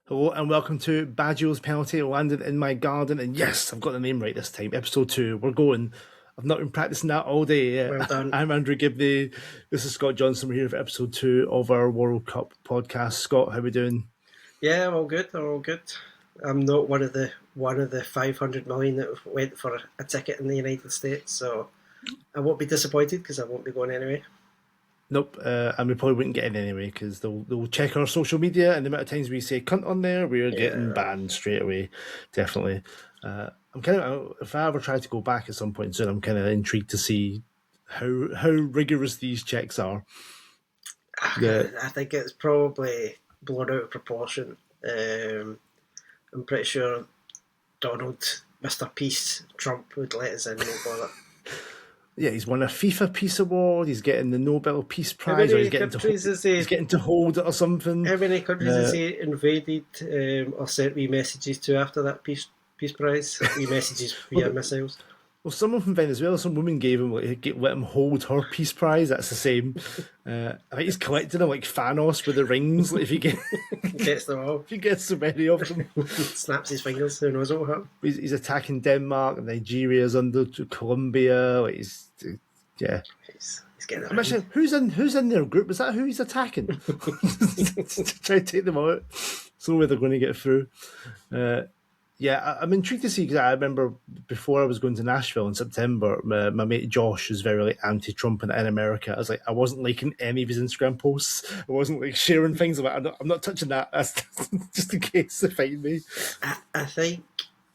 Hello and welcome to Baggio's penalty landed in my garden. And yes, I've got the name right this time. Episode 2. We're going. I've not been practicing that all day. Well done. I'm Andrew Gibney. This is Scott Johnson. We're here for episode 2 of our World Cup podcast. Scott, how are we doing? Yeah, all good. All good. I'm not one of the 500 million that went for a ticket in the United States, so I won't be disappointed because I won't be going anyway. Nope, and we probably wouldn't get in anyway because they'll check our social media, and the amount of times we say cunt on there, we're getting banned straight away. Definitely. I'm kind of, if I ever try to go back at some point soon, I'm kind of intrigued to see how rigorous these checks are. I think it's probably blown out of proportion. I'm pretty sure Donald, Mr. Peace, Trump would let us in, no bother. Yeah, he's won a FIFA Peace Award. He's getting the Nobel Peace Prize. Or he's getting to hold it or something. How many countries has he invaded or sent me messages to after that Peace Prize? Messages via missiles. Well, someone from Venezuela, some woman gave him let him hold her Peace Prize. That's the same. I think he's collecting them like Thanos with the rings. Like if he gets them all, if he gets so many of them, snaps his fingers. Who knows what will happen? He's attacking Denmark, Nigeria's under Colombia. Like he's getting. Imagine who's in their group. Is that who he's attacking? Try to take them out. So where they're going to get through. Yeah, I'm intrigued to see because I remember before I was going to Nashville in September, my mate Josh was very like anti-Trump in America. I was like, I wasn't liking any of his Instagram posts. I wasn't like sharing things. I'm not touching that. That's just in case they find me. I think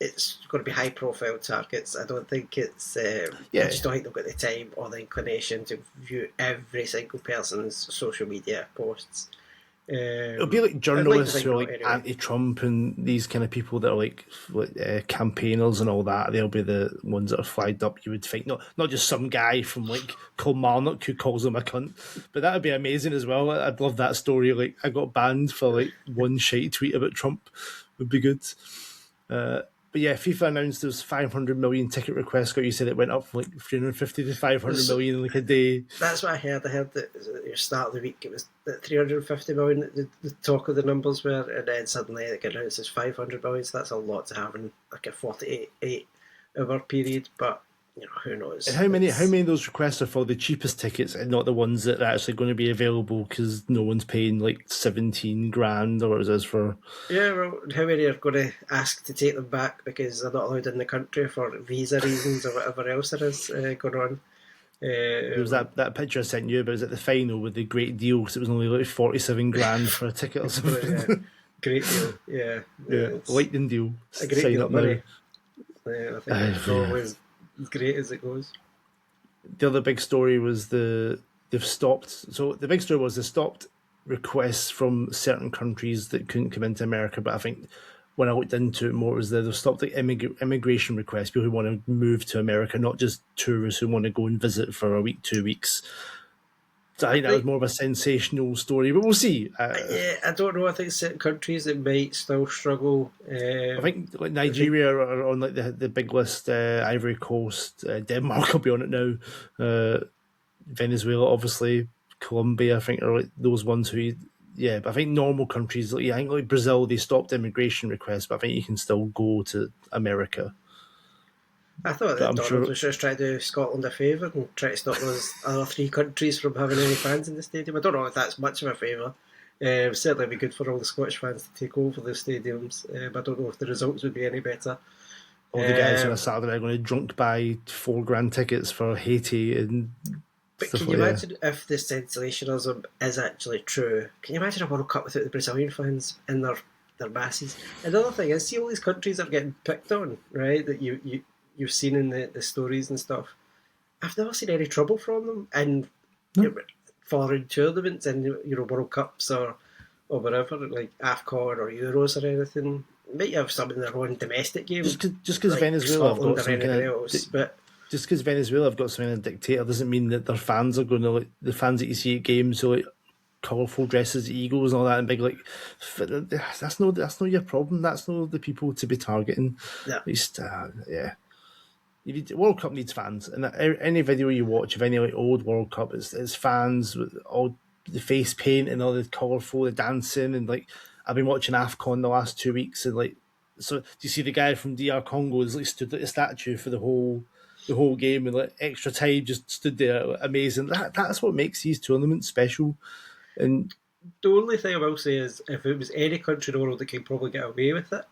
it's going to be high-profile targets. I don't think it's. I just don't think they've got the time or the inclination to view every single person's social media posts. It'll be like journalists who are like anti-Trump and these kind of people that are like campaigners and all that. They'll be the ones that are flagged up. You would think not just some guy from like Kilmarnock who calls him a cunt, but that would be amazing as well. I'd love that story. Like I got banned for like one shite tweet about Trump would be good. But yeah, FIFA announced there was 500 million ticket requests. Scott, you said it went up from like 350 to 500 million in like a day. That's what I heard. I heard that at the start of the week it was 350 million. The talk of the numbers were, and then suddenly it got announced as 500 million. So that's a lot to have in like a 48-hour period. But you know, who knows? And how many of those requests are for the cheapest tickets and not the ones that are actually going to be available because no one's paying like 17 grand or what it is for? Yeah, well, how many are going to ask to take them back because they're not allowed in the country for visa reasons or whatever else there is going on? There was that picture I sent you, but it was at the final with the great deal because it was only like 47 grand for a ticket or something. Great deal, yeah. Lightning deal. A great deal of money. Yeah, I think it's always as great as it goes. The other big story was they've stopped. So the big story was they stopped requests from certain countries that couldn't come into America. But I think when I looked into it more, it was they've stopped like immigration requests, people who want to move to America, not just tourists who want to go and visit for a week, 2 weeks. So I think that was more of a sensational story, but we'll see. I don't know. I think certain countries that might still struggle. I think like Nigeria are on like the big list. Ivory Coast, Denmark will be on it now. Venezuela, obviously, Colombia. I think are like those ones who. Yeah, but I think normal countries, I think like Brazil, they stopped immigration requests, but I think you can still go to America. I thought that Donald was just trying to do Scotland a favour and try to stop those other 3 countries from having any fans in the stadium. I don't know if that's much of a favour. Certainly be good for all the Scottish fans to take over the stadiums, but I don't know if the results would be any better. All the guys on a Saturday are going to drunk buy $4,000 tickets for Haiti and. But can you imagine if the sensationalism is actually true? Can you imagine a World Cup without the Brazilian fans in their masses? Another thing is, see all these countries are getting picked on, right? That you've seen in the stories and stuff. I've never seen any trouble from them in foreign tournaments and World Cups or whatever, like AFCON or Euros or anything. Might have some in their own domestic games. Just because like Venezuela have got some kind else, but just because Venezuela have got some kind of dictator doesn't mean that their fans are going to like the fans that you see at games who like colourful dresses, egos and all that, and big like that's not your problem. That's not the people to be targeting. Yeah. At least, World Cup needs fans, and any video you watch of any like old World Cup, it's fans with all the face paint and all the colourful, the dancing, and like I've been watching AFCON the last 2 weeks, and like, so do you see the guy from DR Congo is like stood at a statue for the whole game, and like extra time just stood there, like, amazing. That's what makes these tournaments special. And the only thing I will say is, if it was any country in the world that could probably get away with it,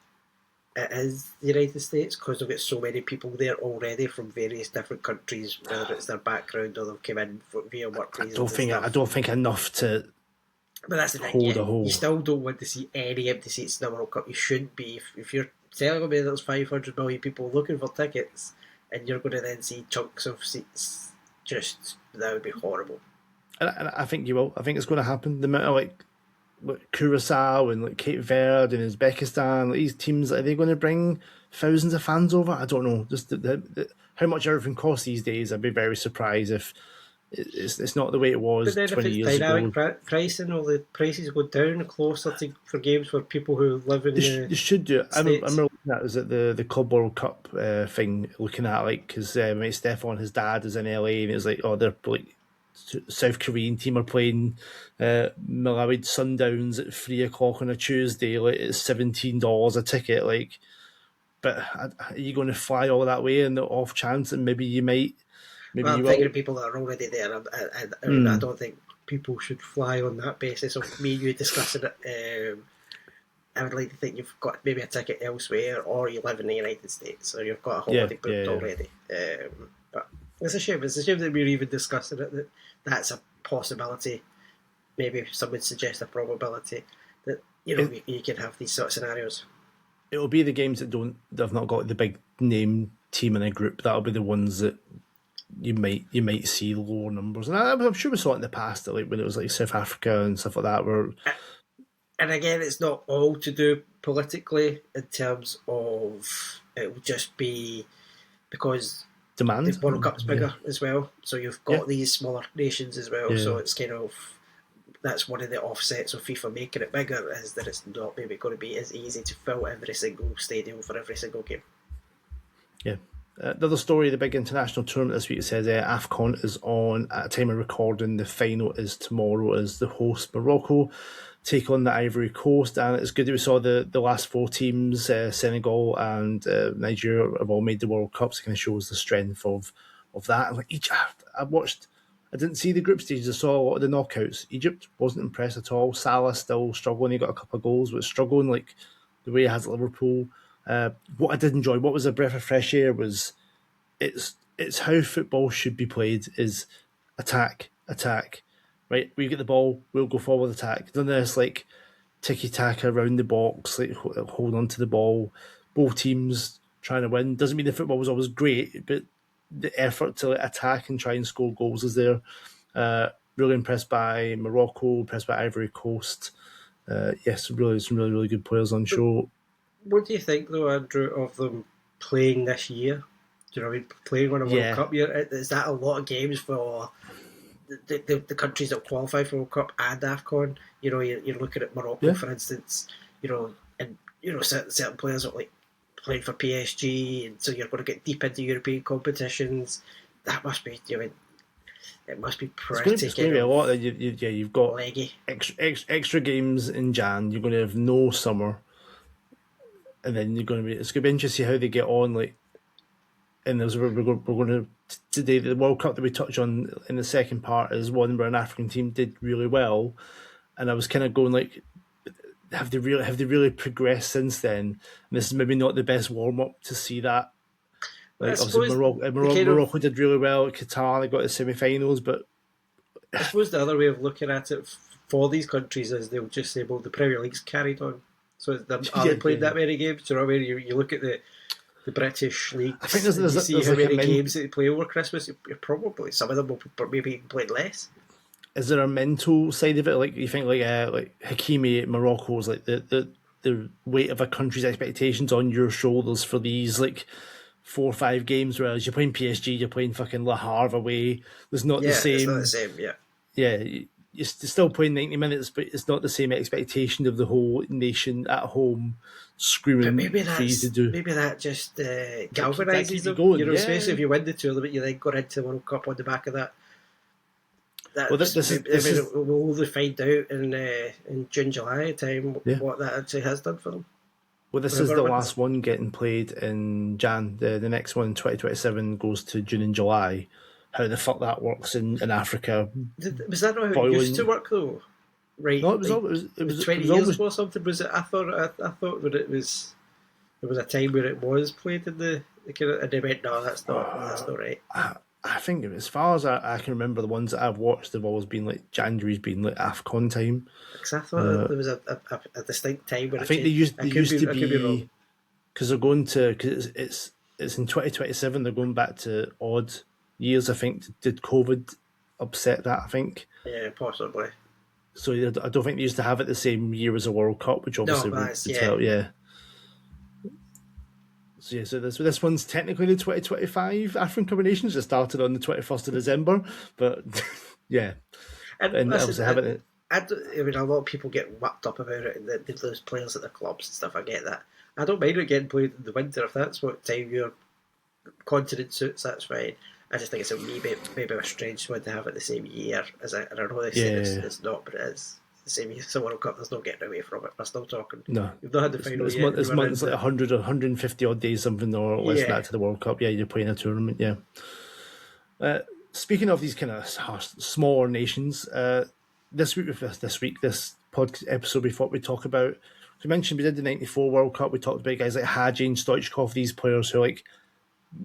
it is the United States, because they've got so many people there already from various different countries, whether it's their background or they've come in via work reasons. I don't think enough to. But that's the thing. You still don't want to see any empty seats in the World Cup. You shouldn't be. If you're telling me there's 500 million people looking for tickets, and you're going to then see chunks of seats, that would be horrible. And I think you will. I think it's going to happen. The amount of like Curacao and like Cape Verde and Uzbekistan, like these teams, are they going to bring thousands of fans over? I don't know. Just how much everything costs these days. I'd be very surprised if it's not the way it was 20 years ago. But then if it's dynamic pricing, all the prices go down closer for games for people who live in they should do it. I remember looking at, was it the Club World Cup thing, looking at like, because mate Stefan, his dad is in LA, and it was like, oh, they're like South Korean team are playing Malawi Sundowns at 3:00 on a Tuesday. Like, it's $17 a ticket. Like, but are you going to fly all that way in the off chance that maybe you might? I'm thinking of people that are already there. I don't think people should fly on that basis of me and you discussing it. I would like to think you've got maybe a ticket elsewhere, or you live in the United States, or you've got a holiday booked already. But it's a shame. It's a shame that we're even discussing it. That's a possibility. Maybe some would suggest a probability that you can have these sort of scenarios. It'll be the games that have not got the big name team in a group. That'll be the ones that you might see lower numbers. And I'm sure we saw it in the past, that like when it was like South Africa and stuff like that. And again, it's not all to do politically in terms of, it will just be because demand. The World Cup's bigger as well, so you've got these smaller nations as well. So it's kind of, that's one of the offsets of FIFA making it bigger, is that it's not maybe going to be as easy to fill every single stadium for every single game. Yeah. The other story, the big international tournament this week, it says AFCON is on at a time of recording. The final is tomorrow, as the host Morocco take on the Ivory Coast, and it's good that we saw the last four teams, Senegal and Nigeria, have all made the World Cup. So it kind of shows the strength of that. Like I didn't see the group stages. I saw a lot of the knockouts. Egypt wasn't impressed at all. Salah still struggling. He got a couple of goals, but struggling like the way he has at Liverpool. What I did enjoy, what was a breath of fresh air, was it's how football should be played, is attack. Right, we get the ball, we'll go forward attack. None of this like tiki-taka around the box, like hold on to the ball. Both teams trying to win. Doesn't mean the football was always great, but the effort to like, attack and try and score goals is there. Really impressed by Morocco, impressed by Ivory Coast. Yes, some really good players on show. What do you think, though, Andrew, of them playing this year? Do you know what I mean? Playing on a World Cup year? Is that a lot of games for the countries that qualify for World Cup and AFCON? You're looking at Morocco, for instance, and certain players are like playing for PSG, and so you're going to get deep into European competitions. That must be, it must be pretty. It's going to be a lot. You've got leggy. extra games in Jan. You're going to have no summer. And then it's going to be interesting to see how they get on. Like, and we're going to today, the World Cup that we touch on in the second part is one where an African team did really well, and I was kind of going like, have they really progressed since then? And this is maybe not the best warm up to see that. Like, obviously Morocco did really well at Qatar. They got to the semi-finals, but I suppose the other way of looking at it for these countries is they'll just say, well, the Premier League's carried on. So they played that many games? Do you know what I mean? You look at the British leagues, I think you see how many games that they play over Christmas. You're probably, some of them will maybe even played less. Is there a mental side of it? Like, you think like Hakimi at Morocco's like the weight of a country's expectations on your shoulders for these like 4 or 5 games, whereas you're playing PSG, you're playing fucking Le Havre away. There's not the same. It's not the same. Yeah. You're still playing 90 minutes, but it's not the same expectation of the whole nation at home screaming. But maybe that just galvanises them. Especially if you win the tournament, you then go into the World Cup on the back of that. We'll only find out in June, July time what that actually has done for them. Well, this is the last one getting played in Jan. The next one, 2027, goes to June and July. How the fuck that works in Africa? Was that not how it used to work though? Right? No, it was 20 years ago or something. Was it? I thought that it was. There was a time where it was played in the kind of, and they went, no, that's not right. I think as far as I can remember, the ones that I've watched have always been like January's been like AFCON time. Because I thought there was a distinct time where I think they used to be because they're going to because it's in 2027. They're going back to odd years. I think did COVID upset that? I think possibly. So I don't think they used to have it the same year as a World Cup, which obviously would tell. So this one's technically the 2025 African Cup of Nations. It started on the 21st of December, but yeah. And listen, having it. I mean, a lot of people get wrapped up about it and they lose players at the clubs and stuff. I get that. I don't mind it getting played in the winter if that's what time your continent suits. That's fine. I just think it's maybe a strange one to have it the same year as I know they say it's not, but it is. The same year as the World Cup, there's no getting away from it. We're still talking. No, you've not had the final yet. It's months like 100 or 150 odd days, something or less than that to the World Cup. Yeah, you're playing a tournament. Yeah. Speaking of these kind of smaller nations, this podcast episode we thought we'd talk about. We mentioned we did the '94 World Cup. We talked about guys like Hadji and Stoichkov, these players who are like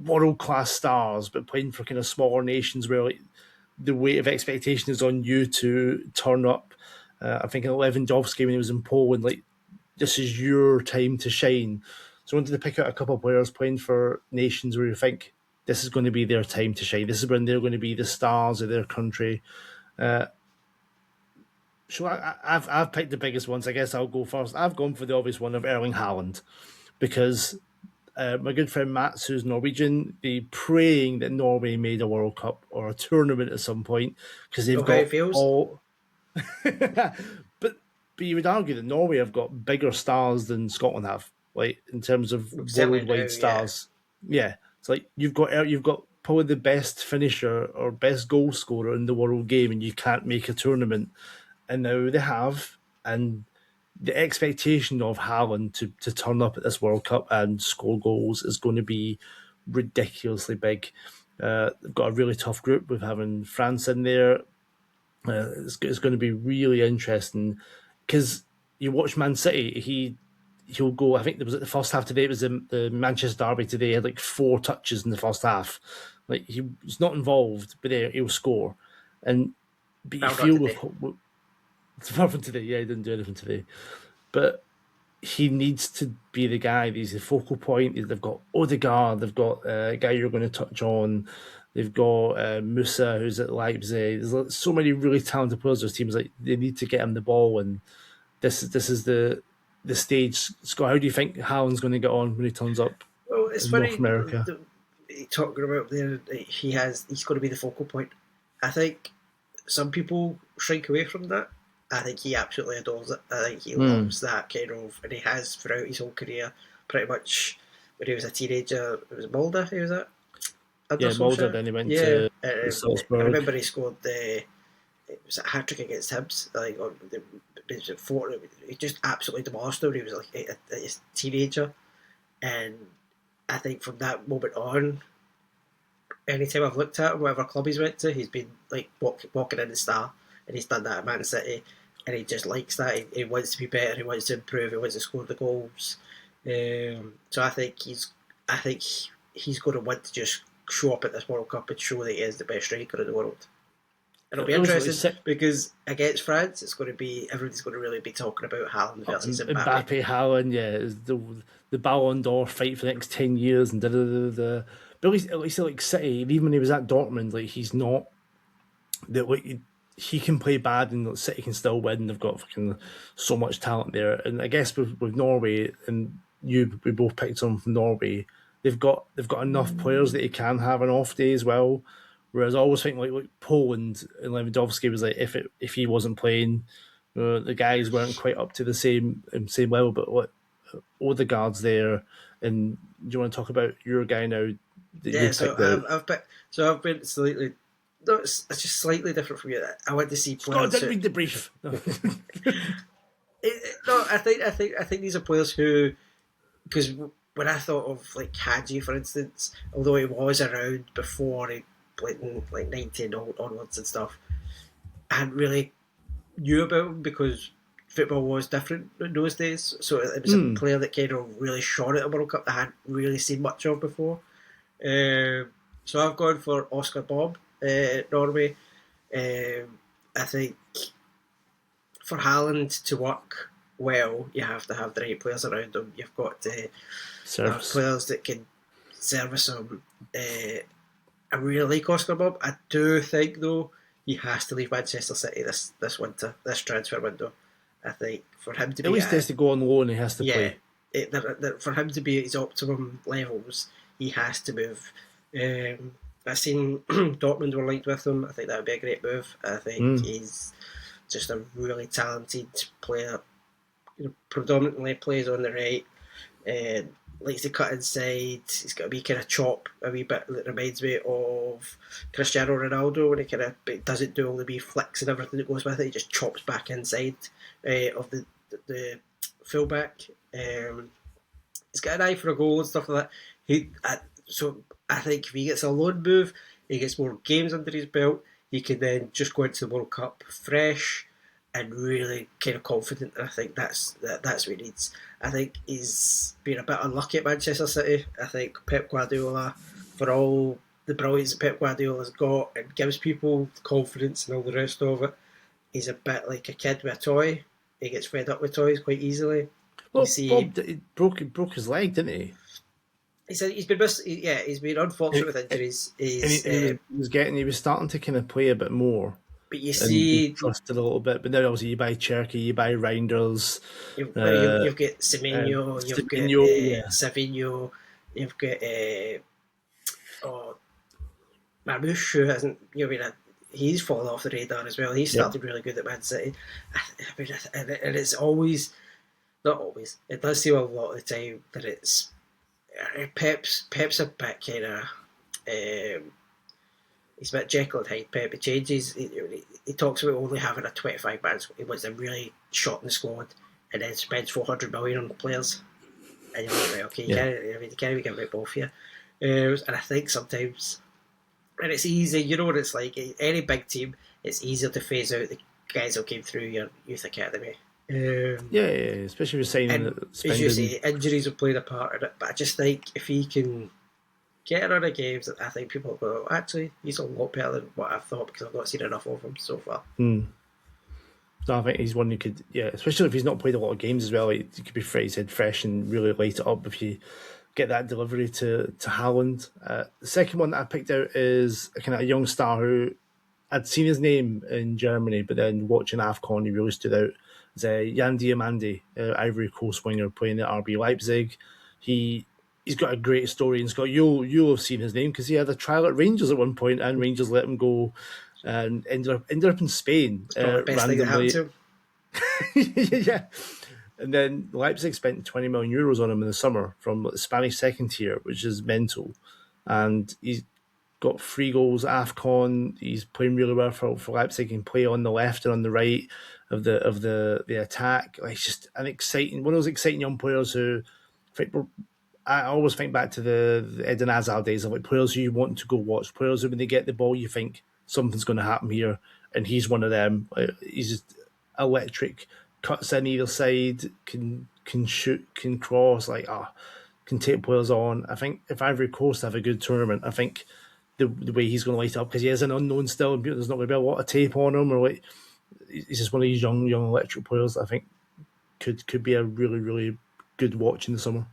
world class stars, but playing for kind of smaller nations where like the weight of expectation is on you to turn up. I think in Lewandowski when he was in Poland, like this is your time to shine. So I wanted to pick out a couple of players playing for nations where you think this is going to be their time to shine. This is when they're going to be the stars of their country. So I've picked the biggest ones. I guess I'll go first. I've gone for the obvious one of Erling Haaland because my good friend Mats, who's Norwegian, they praying that Norway made a World Cup or a tournament at some point because they've got all. but you would argue that Norway have got bigger stars than Scotland have, like in terms of worldwide stars. Yeah, it's like you've got probably the best finisher or best goal scorer in the world game, and you can't make a tournament. And now they have, and the expectation of Haaland to turn up at this World Cup and score goals is going to be ridiculously big. They've got a really tough group with having France in there. It's going to be really interesting because you watch Man City, he'll go. I think there was at the first half today. It was the Manchester derby today. He had like 4 touches in the first half. Like he's not involved, but he'll score. But you feel with apart from today, he didn't do anything today. But he needs to be the guy. He's the focal point. They've got Odegaard. They've got a guy you're going to touch on. They've got Musa, who's at Leipzig. There's so many really talented players. Those teams like they need to get him the ball, and this is the stage. Scott, how do you think Haaland's going to get on when he turns up? Well, it's funny. North America. Talking about there, he's going to be the focal point. I think some people shrink away from that. I think he absolutely adores it. I think he loves that kind of, and he has throughout his whole career, pretty much. When he was a teenager, it was Mulder. He was at. Mulder. Then he went to Salzburg. I remember he scored it was a hat trick against Hibs. Like he just absolutely demolished him. He was like a teenager, and I think from that moment on, anytime I've looked at him, whatever club he's went to, he's been like walking in the star, and he's done that at Man City, and he just likes that. He wants to be better. He wants to improve. He wants to score the goals. So I think he's going to want to just show up at this World Cup and show that he is the best striker in the world. It'll be interesting because against France, everybody's going to really be talking about Haaland versus Mbappe. Haaland, the Ballon d'Or fight for the next 10 years and But at least like City, even when he was at Dortmund, like he's not that like he can play bad and City can still win. They've got fucking so much talent there, and I guess with Norway and we both picked someone from Norway. They've got enough players that he can have an off day as well. Whereas I always think like Poland and Lewandowski was like if he wasn't playing, the guys weren't quite up to the same level. But what Odegaard's there, and do you want to talk about your guy now? I've been slightly no, it's just slightly different from you. I want to see Scott players. didn't read the brief. No. No, I think these are players who, because when I thought of like Hadji, for instance, although he was around before he played in like 19 onwards and stuff, I hadn't really knew about him because football was different in those days. So it was a player that kind of really shone at the World Cup that I hadn't really seen much of before. So I've gone for Oscar Bob, Norway. I think for Haaland to work well, you have to have the right players around him. You've got to have players that can service him. I really like Oscar Bob. I do think, though, he has to leave Manchester City this winter, this transfer window. I think for him to be... At least he has to go on loan, he has to play. For him to be at his optimum levels, he has to move. I've seen Dortmund were linked with him. I think that would be a great move. I think he's just a really talented player. Predominantly plays on the right. Likes to cut inside. He's got a wee kind of chop, a wee bit that reminds me of Cristiano Ronaldo when he kind of doesn't do all the wee flicks and everything that goes with it. He just chops back inside of the fullback. He's got an eye for a goal and stuff like that. So I think if he gets a loan move, he gets more games under his belt, he can then just go into the World Cup fresh and really kind of confident. And I think that's what he needs. I think he's been a bit unlucky at Manchester City. I think Pep Guardiola, for all the brilliance that Pep Guardiola's got and gives people confidence and all the rest of it, he's a bit like a kid with a toy. He gets fed up with toys quite easily. Well, Bob broke his leg, didn't he? He's been unfortunate with injuries. He was starting to kind of play a bit more. But you see, trusted a little bit. But now obviously you buy Cherky, you buy Reinders. You've got Semenyo, you've got Savinho, you've got Marmouche, who hasn't. He's fallen off the radar as well. He started really good at Man City. And it's always, not always. It does seem a lot of the time that it's Pep's a bit kind of. He's a bit Jekyll and Hyde. Pep. He changes. He talks about only having a 25-man squad. He wants them really shot in the squad, and then spends 400 million on players. And you're like, right, okay, you can't even get rid of both here. And I think sometimes, and it's easy. You know what it's like. Any big team, it's easier to phase out the guys who came through your youth academy. Especially with signing. As you say, injuries have played a part in it. But I just think if he can get a run of games, I think people will go, actually, he's a lot better than what I thought because I've not seen enough of him so far. No, I think he's one you could, especially if he's not played a lot of games as well. He could be fresh and really light it up if you get that delivery to Haaland. The second one that I picked out is a kind of a young star who I'd seen his name in Germany, but then watching AFCON, he really stood out. It's Jan Diamandi, Ivory Coast winger playing at RB Leipzig. He's got a great story in Scott. You'll have seen his name because he had a trial at Rangers at one point, and Rangers let him go and ended up in Spain randomly. Yeah, and then Leipzig spent 20 million euros on him in the summer from the Spanish second tier, which is mental. And he's got 3 goals at AFCON. He's playing really well for Leipzig. He can play on the left and on the right of the attack. Like, he's just one of those exciting young players who I always think back to the Eden Hazard days of like players who you want to go watch, players who when they get the ball you think something's going to happen here, and he's one of them. He's just electric, cuts in either side, can shoot, can cross, can take players on. I think if Ivory Coast have a good tournament, I think the way he's going to light up, because he is an unknown still, there's not going to be a lot of tape on him, or he's just one of these young electric players that I think could be a really, really good watch in the summer.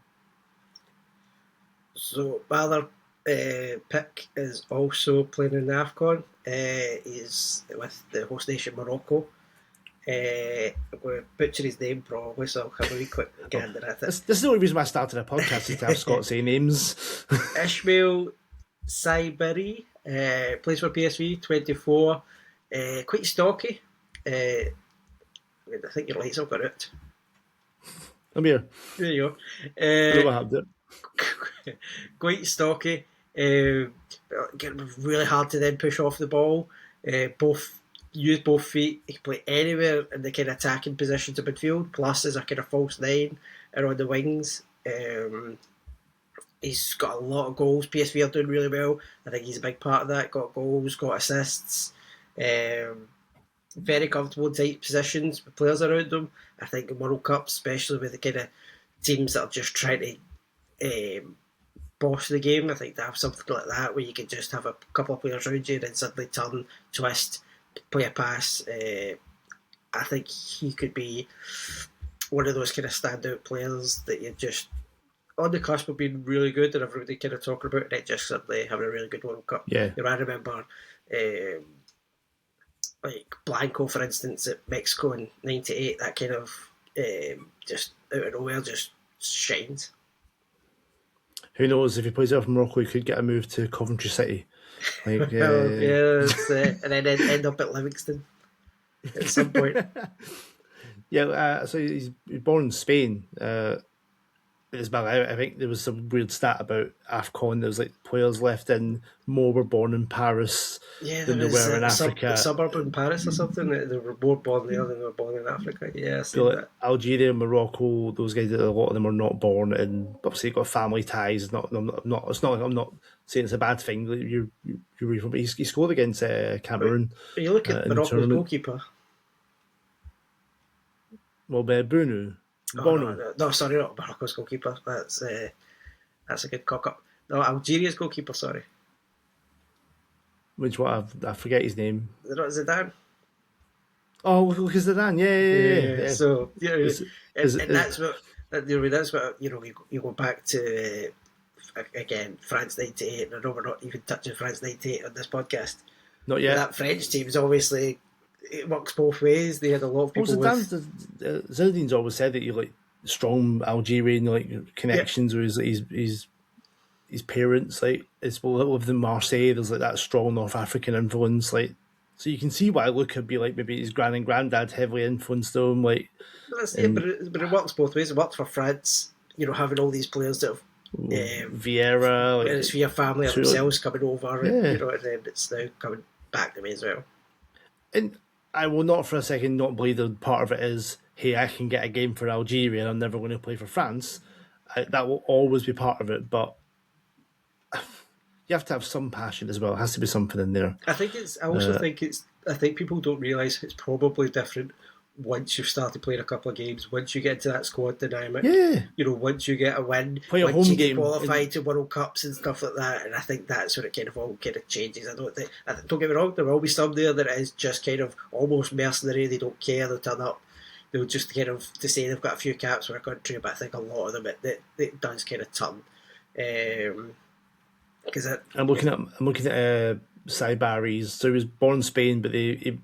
So my other pick is also playing in the AFCON. He's with the host nation Morocco. I'm going to butcher his name probably, so I'll have a wee quick gander at it. This is the only reason why I started a podcast, is to have Scott say names. Ismail Saibari, plays for PSV, 24. Quite stocky. I think your lights have got out. I'm here. There you go. I have it. Quite stocky. Getting really hard to then push off the ball. Use both feet. He can play anywhere in the kind of attacking positions of midfield. Plus, as a kind of false nine and on the wings. He's got a lot of goals. PSV are doing really well. I think he's a big part of that. Got goals, got assists. Very comfortable in tight positions with players around him. I think the World Cup, especially with the kind of teams that are just trying to boss the game, I think to have something like that where you can just have a couple of players around you and then suddenly turn, twist, play a pass. I think he could be one of those kind of standout players that you just on the cusp of being really good and everybody kind of talking about it, just suddenly having a really good World Cup. Yeah. I remember like Blanco, for instance, at Mexico in '98, that kind of just out of nowhere just shines. Who knows, if he plays out for Morocco, he could get a move to Coventry City. And then end up at Livingston at some point. So he's born in Spain. I think there was some weird stat about AFCON. There was like players left in more were born in Paris than they were in Africa. A suburb in Paris or something. They were more born there than they were born in Africa. Yeah, so like Algeria, Morocco, those guys. A lot of them are not born, and obviously got family ties. It's not like I'm not saying it's a bad thing. You're but he scored against Cameroon. But you look at Morocco's goalkeeper. Well, Bunu. No, sorry, not Morocco's goalkeeper. That's a good cock up. No, Algeria's goalkeeper. Sorry. Which one? I forget his name. Zidane. Oh, look at Zidane. Yeah. So that's what you go back to again France '98. And I know we're not even touching France '98 on this podcast. Not yet. That French team's obviously. It works both ways. They had a lot of people. Zinedine's always said that you like strong Algerian connections with his parents. Like it's lived in Marseille. There's like that strong North African influence. Like so you can see why Luke could be like maybe his grand and granddad heavily influenced him. Like, but it works both ways. It works for France. Having all these players that have Vieira, and it's for your family themselves coming over, and then it's now coming back to me as well. And I will not for a second not believe that part of it is, hey, I can get a game for Algeria and I'm never going to play for France. That will always be part of it, but you have to have some passion as well. It has to be something in there. I think people don't realise it's probably different once you've started playing a couple of games, once you get into that squad dynamic, once you get a win, play a home game, qualify to World Cups and stuff like that, and I think that's when it kind of all kind of changes. Don't get me wrong, there will be some there that is just kind of almost mercenary. They don't care. They'll turn up. They'll just kind of to say they've got a few caps for a country, but I think a lot of them it does kind of turn. Because I'm looking at Saibari's. So he was born in Spain, but he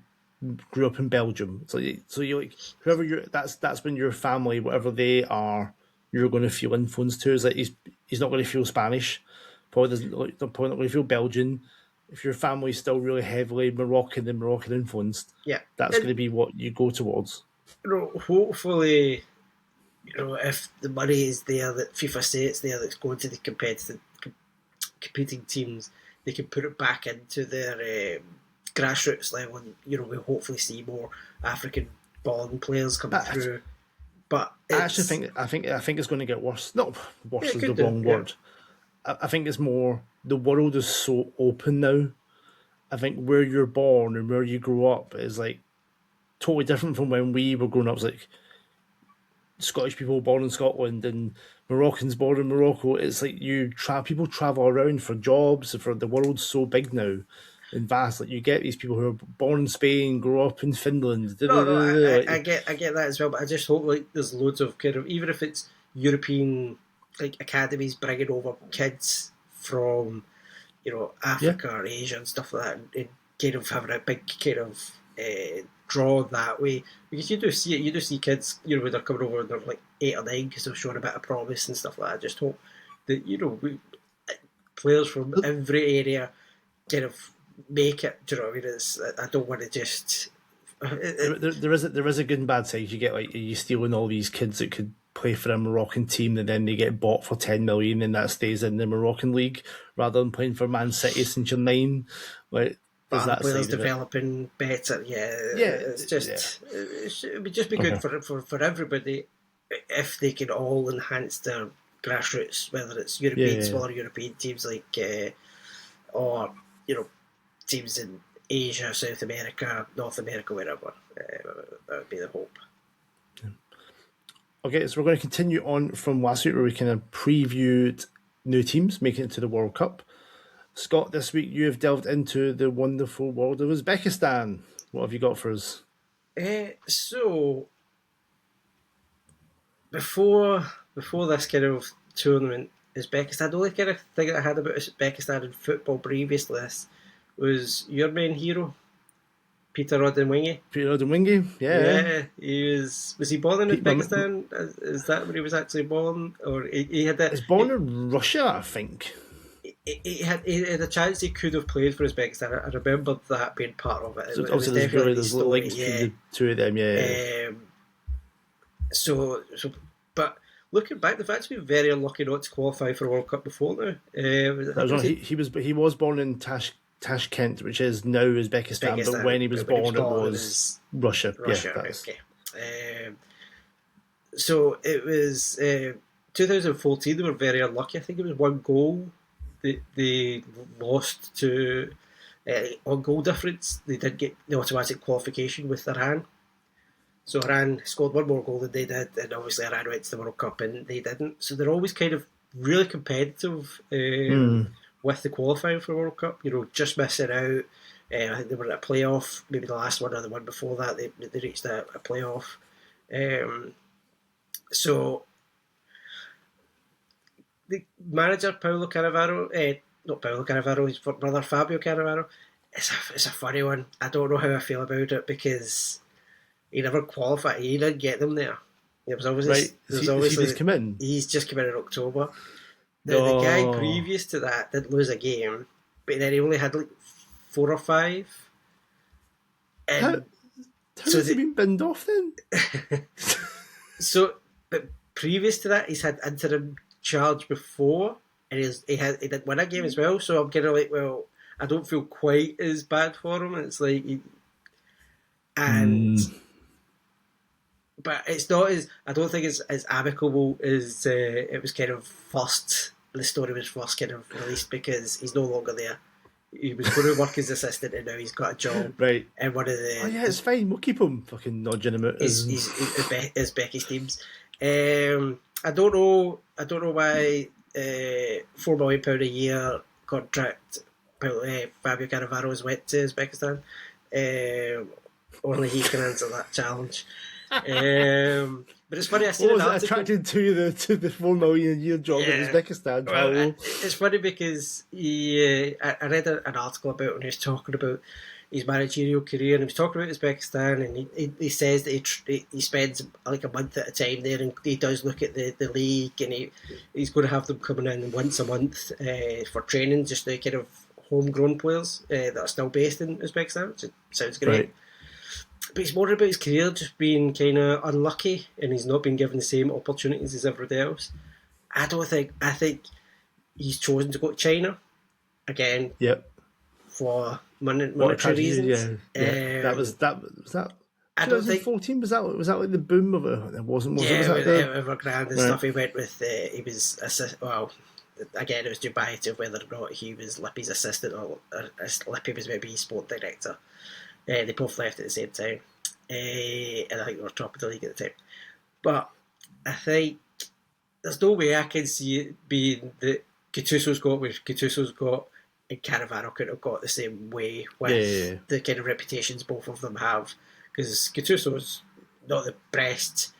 grew up in Belgium. So you like whoever that's when your family, whatever they are, you're going to feel influenced to. Is like he's not going to feel Spanish. Probably not going to feel Belgian. If your family's still really heavily Moroccan influenced, that's going to be what you go towards. Hopefully, if the money is there that FIFA say it's there, that's going to the competing teams, they can put it back into their grassroots level, and we'll hopefully see more African-born players coming through. But I think it's going to get worse. Not worse is the wrong word. I think it's more the world is so open now. I think where you're born and where you grow up is like totally different from when we were growing up. It's like Scottish people born in Scotland and Moroccans born in Morocco. It's like people travel around for jobs. For the world's so big now and vast. Like you get these people who are born in Spain, grow up in Finland. I get that as well. But I just hope like there's loads of kind of, even if it's European like academies bringing over kids from Africa or Asia and stuff like that, and kind of having a big kind of draw that way, because you do see kids when they're coming over and they're like 8 or 9 because they're showing a bit of promise and stuff like that. I just hope that players from every area kind of make it. Do you know what I mean? I don't want to just. There is a good and bad side. You get like you stealing all these kids that could play for a Moroccan team and then they get bought for 10 million and that stays in the Moroccan league rather than playing for Man City since you're 9. Like, but that players side of developing better. It's just it would just be good for everybody if they can all enhance their grassroots, whether it's smaller European teams like or teams in Asia, South America, North America, wherever. That would be the hope. Okay, so we're going to continue on from last week where we kind of previewed new teams making it to the World Cup. Scott, this week you have delved into the wonderful world of Uzbekistan. What have you got for us? So, before this kind of tournament, Uzbekistan, the only kind of thing I had about Uzbekistan in football previous to this was your main hero, Peter Odemwingie. Peter Odemwingie, yeah. He was he born in Uzbekistan? Is that where he was actually born, or he had that? He's born in Russia, I think. He had a chance he could have played for Uzbekistan. I remember that being part of it. So obviously there's little links between the two of them, But looking back, they've actually been very unlucky not to qualify for a World Cup before now. He was born in Tashkent, which is now Uzbekistan, but when he was born, it was Russia. Okay. So it was 2014. They were very unlucky. I think it was one goal they lost to on goal difference. They did get the automatic qualification with Iran. So Iran scored one more goal than they did, and obviously Iran went to the World Cup and they didn't. So they're always kind of really competitive with the qualifying for World Cup. Just missing out. I think they were at a playoff, maybe the last one or the one before that. They reached a playoff. So the manager not Paulo Cannavaro, his brother Fabio Cannavaro. It's a funny one. I don't know how I feel about it because he never qualified. He didn't get them there. It was obviously right. He just come in. He's just come in October. The guy previous to that didn't lose a game, but then he only had like 4 or 5. And how has he been binned off then? But previous to that, he's had interim charge before, and he did win a game as well. So I'm kind of like, well, I don't feel quite as bad for him. It's like, but it's not as, I don't think it's as amicable as it was kind of first. The story was first kind of released because he's no longer there. He was going to work as assistant and now he's got a job. Right. And one of the... Oh yeah, it's fine. We'll keep him fucking nudging him out. Is Becky's teams. I don't know why £4 million a year contract Fabio Cannavaro has went to Uzbekistan. Only he can answer that challenge. But it's funny. I see what was it attracted to the $4 million a year job in Uzbekistan? Well, it's funny because I read an article about when he was talking about his managerial career, and he was talking about Uzbekistan, and he says that he spends like a month at a time there, and he does look at the league, and he's going to have them coming in once a month for training, just the kind of homegrown players that are still based in Uzbekistan, which sounds great. Right. But it's more about his career just being kind of unlucky, and he's not been given the same opportunities as everybody else. I think he's chosen to go to China again. Yep. For monetary reasons. Yeah. That was that. I don't think 2014 was that like the boom of it? It wasn't. Yeah, Evergrande and stuff. He went with. He was again, it was Dubai to whether or not he was Lippy's assistant or Lippy was maybe his sport director. They both left at the same time, and I think they were top of the league at the time. But I think there's no way I can see it being that Gattuso's got what Gattuso's got, and Cannavaro could have got the same way with the kind of reputations both of them have. Because Gattuso's not the best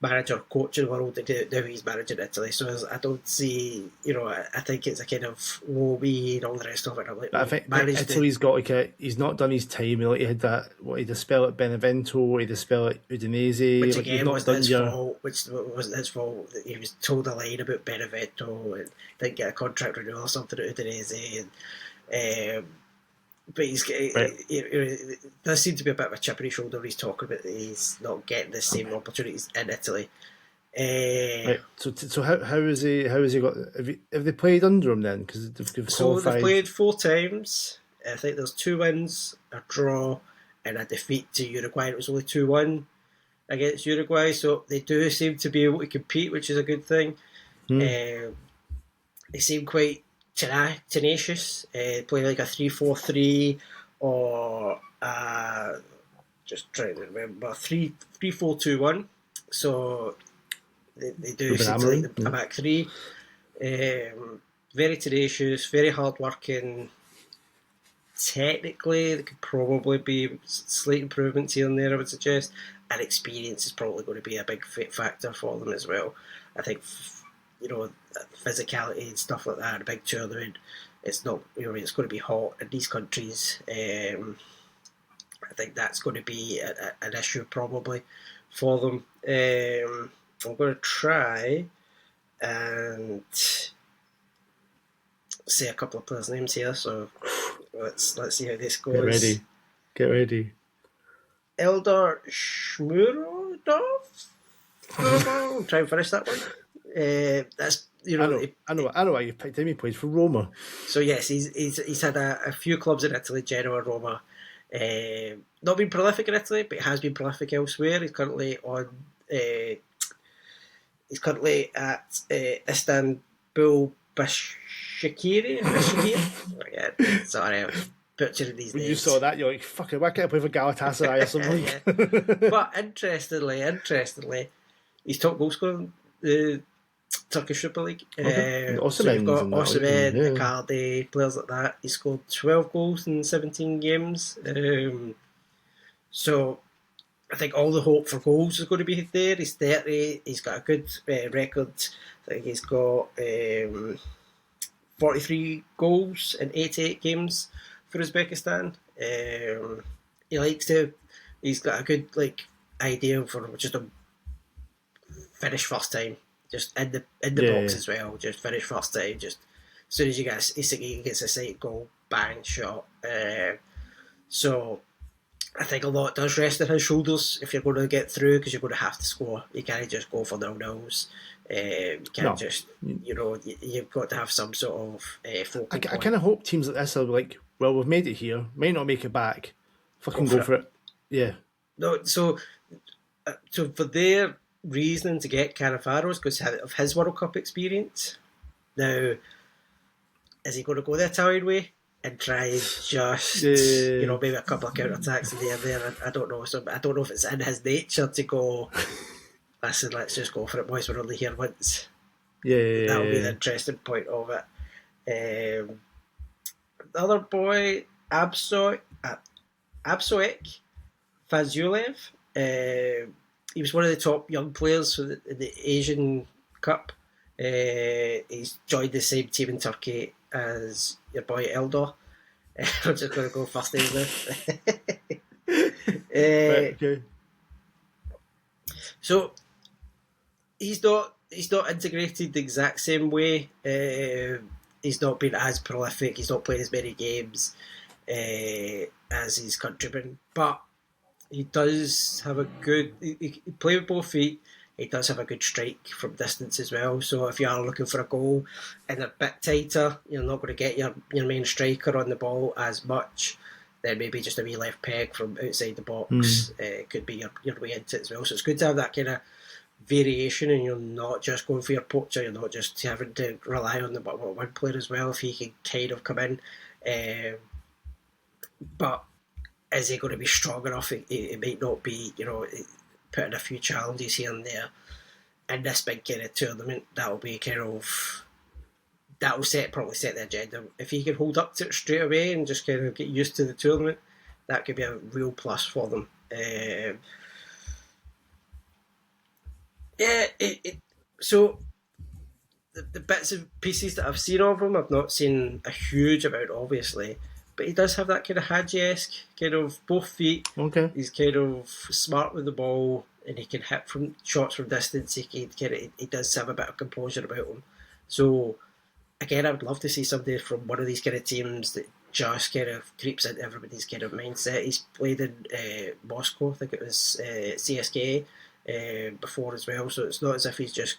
manager, coach in the world, now he's managing Italy. So I don't see, I think it's a kind of woe-me and all the rest of it. Like, I think Italy's got he's not done his time. He had that, he had a spell at Benevento, he had a spell at Udinese. Which again wasn't his fault, which wasn't his fault. He was told a line about Benevento and didn't get a contract renewal or something at Udinese. But there does seem to be a bit of a chip on his shoulder when he's talking about that he's not getting the same opportunities in Italy. Right. So how is he? How has he got? Have they played under him then? Because they've qualified. So they've played 4 times. I think there's 2 wins, a draw, and a defeat to Uruguay. It was only 2-1 against Uruguay, so they do seem to be able to compete, which is a good thing. They seem quite tenacious. Play like a 3-4-3 or just trying to remember 3-4-2-1. So they do seem to like a back three. Very tenacious, very hard working. Technically, there could probably be slight improvements here and there, I would suggest. And experience is probably going to be a big factor for them as well. I think, physicality and stuff like that, a big tournament, it's not, it's going to be hot in these countries. I think that's going to be an issue probably for them. I'm going to try and say a couple of players' names here, so let's see how this goes. Get ready. Eldar Shmurodov. I'll try and finish that one. That's I know why you picked him. He plays for Roma. So yes, he's had a few clubs in Italy, Genoa, Roma. Not been prolific in Italy, but he has been prolific elsewhere. He's currently at Istanbul Başakşehir. Sorry, I'm butchering these names. When you saw that, you're like, fucking, why can't I play for Galatasaray or something? Yeah. But interestingly, he's top goal scorer in the Turkish Super League. Okay. So you've got Osimhen, Icardi, players like that. He scored 12 goals in 17 games. So I think all the hope for goals is going to be there. He's 30. He's got a good record. I think he's got 43 goals in 88 games for Uzbekistan. He's got a good idea for just a finish first time, just in the box as well. Just finish first time. Just as soon as he gets a sight goal, bang, shot. So I think a lot does rest on his shoulders if you're going to get through, because you're going to have to score. You can't just go for 0-0s. You can't just, you've got to have some sort of focal point. I kind of hope teams like this are like, well, we've made it here, might not make it back. Fucking go for it. Yeah. No, so for their reasoning to get Cannavaro is because of his World Cup experience. Now, is he going to go the Italian way and try and just, maybe a couple of counter-attacks in there? I don't know. So I don't know if it's in his nature to go, listen, let's just go for it, boys, we're only here once. That'll be the interesting point of it. The other boy, Absoek Fazulev, he was one of the top young players for the Asian Cup. He's joined the same team in Turkey as your boy Eldor. I'm just going to go first name now. Okay. So he's not integrated the exact same way. He's not been as prolific. He's not played as many games as his countrymen, but he does have a good. He play with both feet. He does have a good strike from distance as well. So if you are looking for a goal and a bit tighter, you're not going to get your main striker on the ball as much. Then maybe just a wee left peg from outside the box could be your way into it as well. So it's good to have that kind of variation, and you're not just going for your poacher. You're not just having to rely on the one player as well if he can kind of come in. But is he going to be strong enough? It might not be, putting a few challenges here and there in this big kind of tournament. That'll be probably set the agenda. If he can hold up to it straight away and just kind of get used to the tournament, that could be a real plus for them. So the bits and pieces that I've seen of him, I've not seen a huge amount, obviously, but he does have that kind of Hadji-esque kind of both feet. Okay. He's kind of smart with the ball, and he can hit from shots from distance. He does have a bit of composure about him. So again, I would love to see somebody from one of these kind of teams that just kind of creeps into everybody's kind of mindset. He's played in Moscow, I think it was CSKA. before as well. So it's not as if he's just,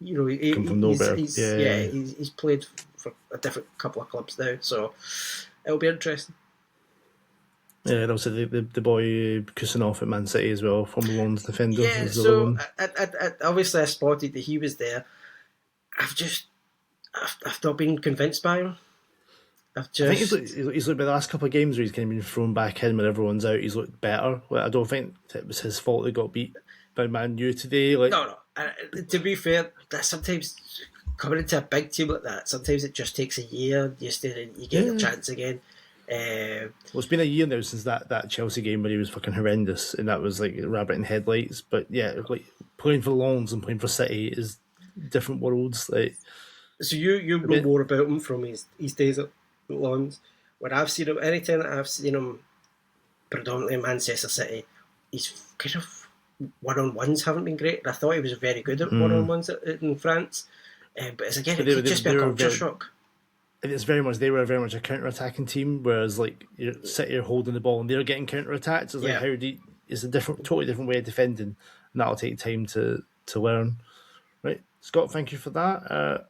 Come from nowhere. he's played for a different couple of clubs now. So it'll be interesting. Yeah, and also the boy Kusanov at Man City as well, former Lons defender. Yeah, so obviously I spotted that he was there. I've not been convinced by him. I think he's looked by the last couple of games where he's kind of been thrown back in when everyone's out. He's looked better. I don't think it was his fault they got beat by Man U today. No. To be fair, that sometimes coming into a big team like that, sometimes it just takes a year. You get your chance again. Well, it's been a year now since that Chelsea game where he was fucking horrendous, and that was like rabbit in headlights. But yeah, like playing for Lons and playing for City is different worlds. Like, so you know more about him from his days at Lons. When I've seen him, anytime that I've seen him, predominantly in Manchester City, he's kind of one-on-ones haven't been great. I thought he was very good at one-on-ones in France, but it's again, it could just be a culture shock. It's they were very much a counter-attacking team, whereas like City are holding the ball and they're getting counter-attacked. So it's it's a totally different way of defending, and that'll take time to learn. Right, Scott, thank you for that.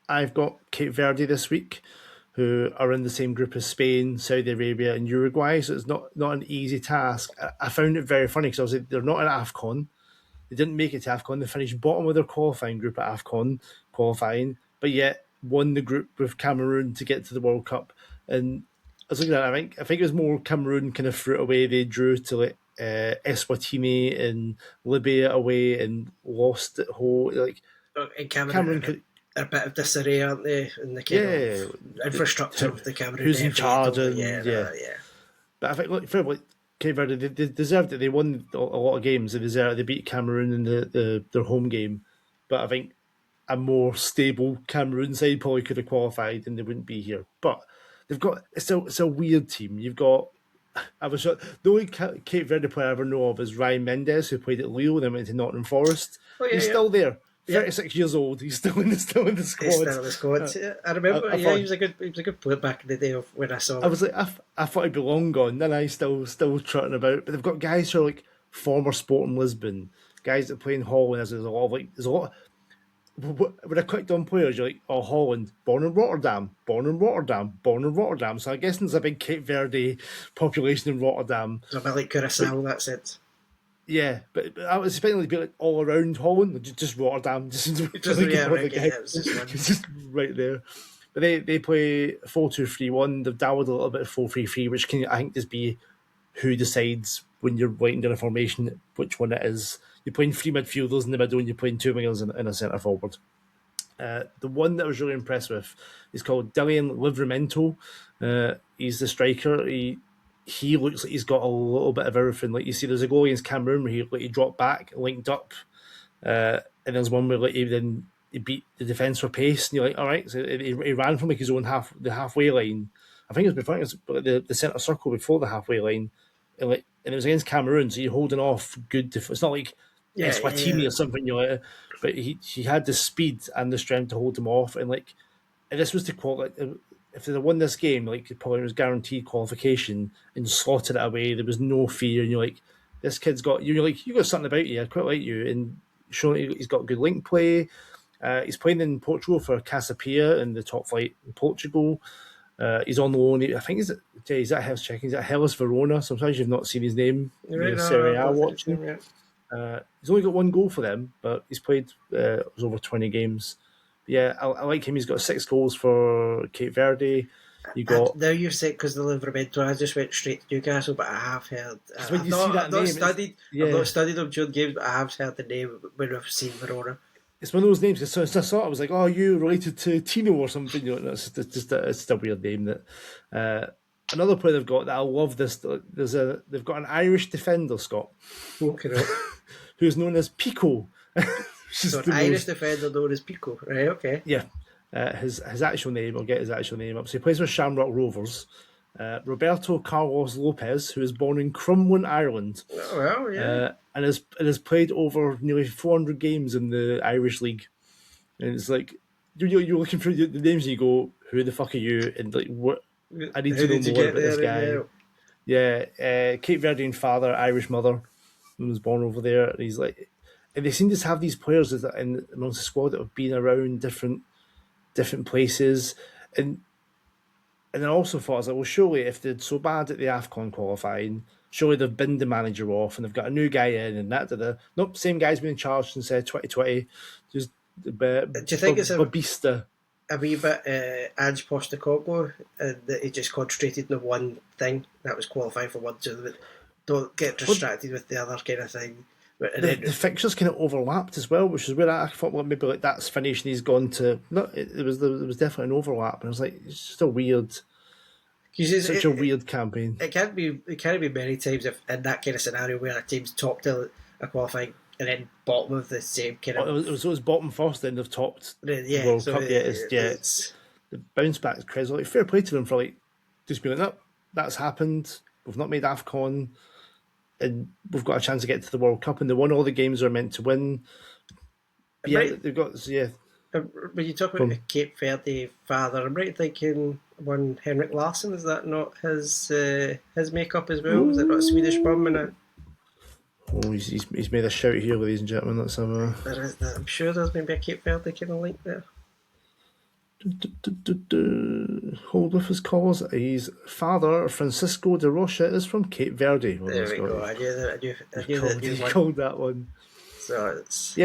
I've got Cape Verde this week, who are in the same group as Spain, Saudi Arabia, and Uruguay. So it's not an easy task. I found it very funny because they're not in AFCON. They didn't make it to AFCON. They finished bottom of their qualifying group at AFCON qualifying, but yet won the group with Cameroon to get to the World Cup. And I was looking at it, I think it was more Cameroon kind of threw it away. They drew to like Eswatini and Libya away and lost at home. Like Cameroon could. A bit of disarray, aren't they? In the kind of infrastructure of the Cameroon. Who's in charge? But I think, like Cape Verde, they deserved it. They won a lot of games. They beat Cameroon in their home game. But I think a more stable Cameroon side probably could have qualified and they wouldn't be here. But they've got it's a weird team. You've got the only Cape Verde player I ever know of is Ryan Mendes, who played at Lille and then went to Nottingham Forest. He's still there. 36 years old. He's still in the squad. He's still in the squad. I remember. He was a good player back in the day of when I saw him. I was like, I thought he'd be long gone. Then I still trotting about. But they've got guys who are like former Sporting Lisbon, guys that play in Holland. There's a lot. When I clicked on players, you're like, oh, Holland, born in Rotterdam. So I guess there's a big Cape Verde population in Rotterdam. It's a bit like Curacao in that sense. Yeah, but I was expecting it to be like all around Holland, just Rotterdam, just right there. But they play 4-2-3-1. They've dabbled a little bit of 4-3-3, which can I think just be who decides when you're writing down a formation which one it is. You're playing three midfielders in the middle, and you're playing two wingers and a centre forward. The one that I was really impressed with is called Dillian Livramento. He's the striker. He looks like he's got a little bit of everything. Like you see, there's a goal against Cameroon where he dropped back, linked up, and there's one where he beat the defence for pace. And you're like, all right, so he ran from like his own the halfway line. I think it was the centre circle before the halfway line, and it was against Cameroon. So you're holding off good. It's not like Eswatini or something. But he had the speed and the strength to hold him off, and this was the quality. If they won this game, probably was guaranteed qualification and slotted it away. There was no fear, and you're like, this kid's got you got something about you. I quite like you, and showing he's got good link play. He's playing in Portugal for Casapia in the top flight in Portugal. He's on loan. I think he's at Hellas Verona. Sometimes you've not seen his name. Serie A watching. He's only got one goal for them, but he's played over 20 games. Yeah, I like him. He's got 6 goals for Cape Verde. Now you've said because the Livramento, I just went straight to Newcastle, but I have heard. I've not studied him during games, but I have heard the name when I've seen Verona. It's one of those names. So I saw it, I was like, "Oh, you related to Tino or something?" It's just a weird name. That another player they've got that I love. They've got an Irish defender, Scott, who's known as Pico. So an Irish defender known as Pico, right? Okay. Yeah. His actual name, I'll get his actual name up. So he plays with Shamrock Rovers. Roberto Carlos Lopez, who is born in Crumlin, Ireland. Oh, well, yeah. And has played over nearly 400 games in the Irish League. And it's like, you're looking through the names and you go, who the fuck are you? And what? I need to know more about this guy. Yeah, Cape Verdean father, Irish mother, and was born over there. And he's like, and they seem to have these players amongst the squad that have been around different places, and I also thought, I was like, well, surely if they're so bad at the AFCON qualifying, surely they've binned the manager off and they've got a new guy in, and nope, same guy's been in charge since 2020. Just Do you think it's Babista. A wee bit Ange Postecoglou, that he just concentrated on one thing, that was qualifying for one, so don't get distracted with the other kind of thing. The fixtures kind of overlapped as well, which is where I thought, well, maybe like that's finished and he's gone to. No, there was definitely an overlap, and I was like, it's just a weird, such a weird campaign. It can't be many times if in that kind of scenario where a team's topped a qualifying and then bottom of the same kind of. It was bottom first, then they've topped the World Cup. It's the bounce back is crazy. Like, fair play to them for like just being like, no, that's happened. We've not made AFCON. And we've got a chance to get to the World Cup, and they won all the games they're meant to win. They've got When you talk about the Cape Verde father, I'm right thinking one Henrik Larsson, is that not his makeup as well? Is it not a Swedish mum and a? Oh, he's made a shout here, ladies and gentlemen. That's I'm sure there's maybe a Cape Verde kind of link there. Hold with his cause. His father, Francisco de Rocha, is from Cape Verde. Well, there we go. I knew that. He called that one. So it's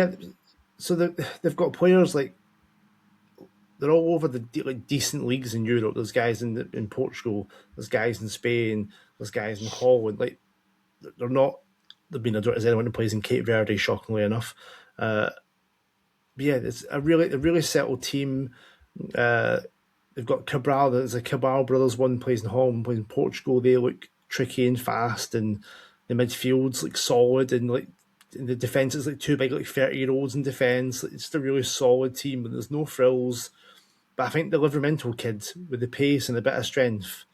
So they've got players like they're all over the decent leagues in Europe. There's guys in Portugal. There's guys in Spain. There's guys in Holland. Like they're not. They've been as anyone who plays in Cape Verde, shockingly enough. It's a really settled team. They've got Cabral. There's a Cabral brothers. One plays in Holland, one plays in Portugal. They look tricky and fast, and the midfield's like solid, and like the defence is like two big 30-year-olds in defence. It's just a really solid team, but there's no frills. But I think the Livermental kid with the pace and a bit of strength,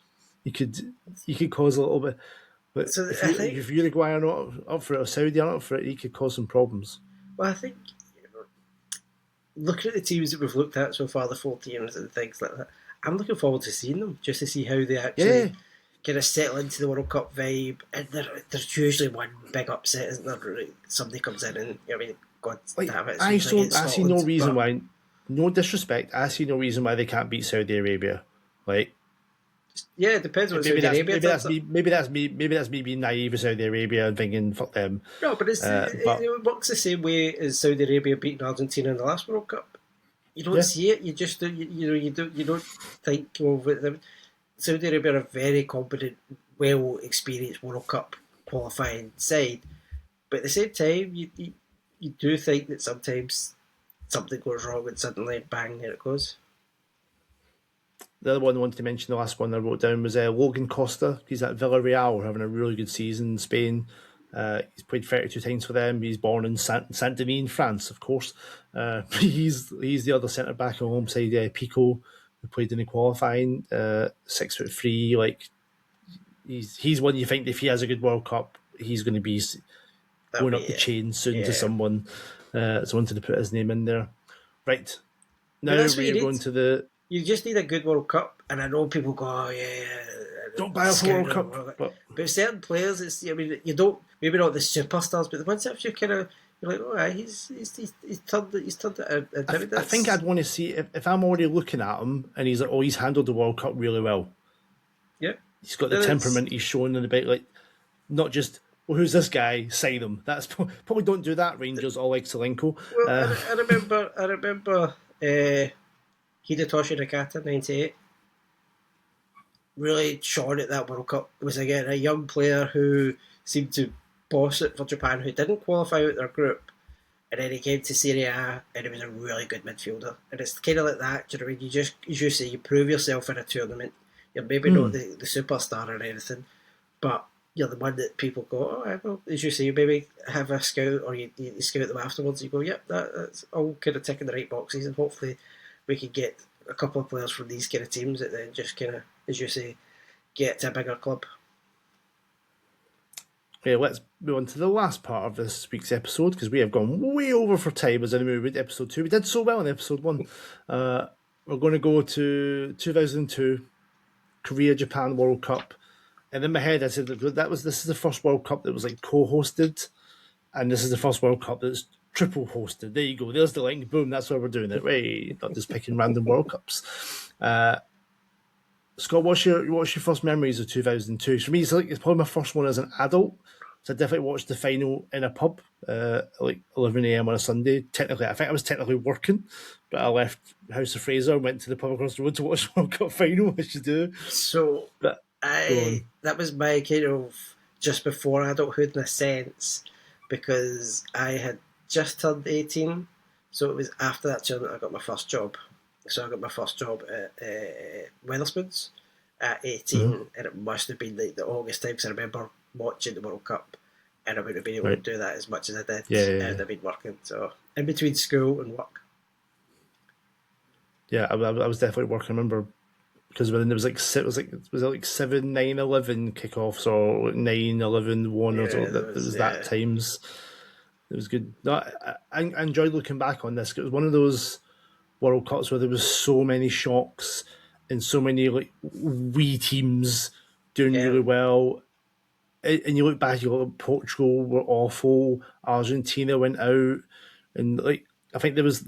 you could cause a little bit. But so if Uruguay are not up for it or Saudi are not up for it, he could cause some problems. Well, I think looking at the teams that we've looked at so far, the 4 teams and things like that, I'm looking forward to seeing them just to see how they actually kind of settle into the World Cup vibe. And there's usually one big upset, isn't there? Somebody comes in and God damn it! I see no reason why. No disrespect, I see no reason why they can't beat Saudi Arabia. Like, yeah, it depends what Saudi Arabia does. Maybe that's me being naive with Saudi Arabia and thinking fuck them. No, but it works the same way as Saudi Arabia beating Argentina in the last World Cup. You don't see it. You just you don't think. Well, Saudi Arabia are a very competent, well experienced World Cup qualifying side, but at the same time, you do think that sometimes something goes wrong and suddenly bang, there it goes. The other one I wanted to mention, the last one I wrote down, was Logan Costa. He's at Villarreal, having a really good season in Spain. He's played 32 times for them. He's born in Saint-Denis in France, of course. He's the other centre-back alongside Pico, who played in the qualifying. 6'3". Like, he's one you think if he has a good World Cup, he's going to be going up the chain soon to someone. So I wanted to put his name in there. Right. Now we're going to the... You just need a good World Cup, and I know people go, "Oh yeah, don't buy up a World Cup." But certain players, you don't, maybe not the superstars, but the ones that you're like, "Oh, he's turned it." I think I'd want to see if I'm already looking at him, and he's like, "Oh, he's handled the World Cup really well." Yeah, he's got the temperament he's shown in the bit, like not just. Well, who's this guy? Sign him. That's probably don't do that. Rangers all like Solenko. Well, I remember. Hidetoshi Nakata, 98. Really shone at that World Cup. It was again a young player who seemed to boss it for Japan, who didn't qualify out their group, and then he came to Serie A, and he was a really good midfielder. And it's kind of like that. You know, you just, as you say, you prove yourself in a tournament. You're maybe not the superstar or anything, but you're the one that people go, oh, well, as you say, you maybe have a scout, or you scout them afterwards. You go, yep, that's all kind of ticking the right boxes, and hopefully we can get a couple of players from these kind of teams that then just kind of, as you say, get to a bigger club. Okay, let's move on to the last part of this week's episode, because we have gone way over for time as we with episode 2. We did so well in episode 1. We're going to go to 2002, Korea-Japan World Cup. And in my head, I said this is the first World Cup that was like co-hosted, and this is the first World Cup that's triple hosted. There you go. There's the link. Boom. That's why we're doing it. Right. Not just picking random World Cups. Scott, what's your first memories of 2002? For me, it's probably my first one as an adult. So I definitely watched the final in a pub, like 11 a.m. on a Sunday. I think I was technically working, but I left House of Fraser and went to the pub across the road to watch the World Cup final, as you do. So that was my kind of just before adulthood in a sense, because I had just turned 18, so it was after that tournament I got my first job. So I got my first job at Wetherspoons at 18, and it must have been like the August time, because I remember watching the World Cup, and I wouldn't have been able to do that as much as I did. And I've been working, so in between school and work. Yeah, I was definitely working. I remember because when there was like 7, 9, 11 kickoffs, or 9, 11, 1 or something. It was that times. It was good. No, I enjoyed looking back on this. It was one of those World Cups where there was so many shocks and so many like wee teams doing really well. And you look back, you look, Portugal were awful. Argentina went out, and like I think there was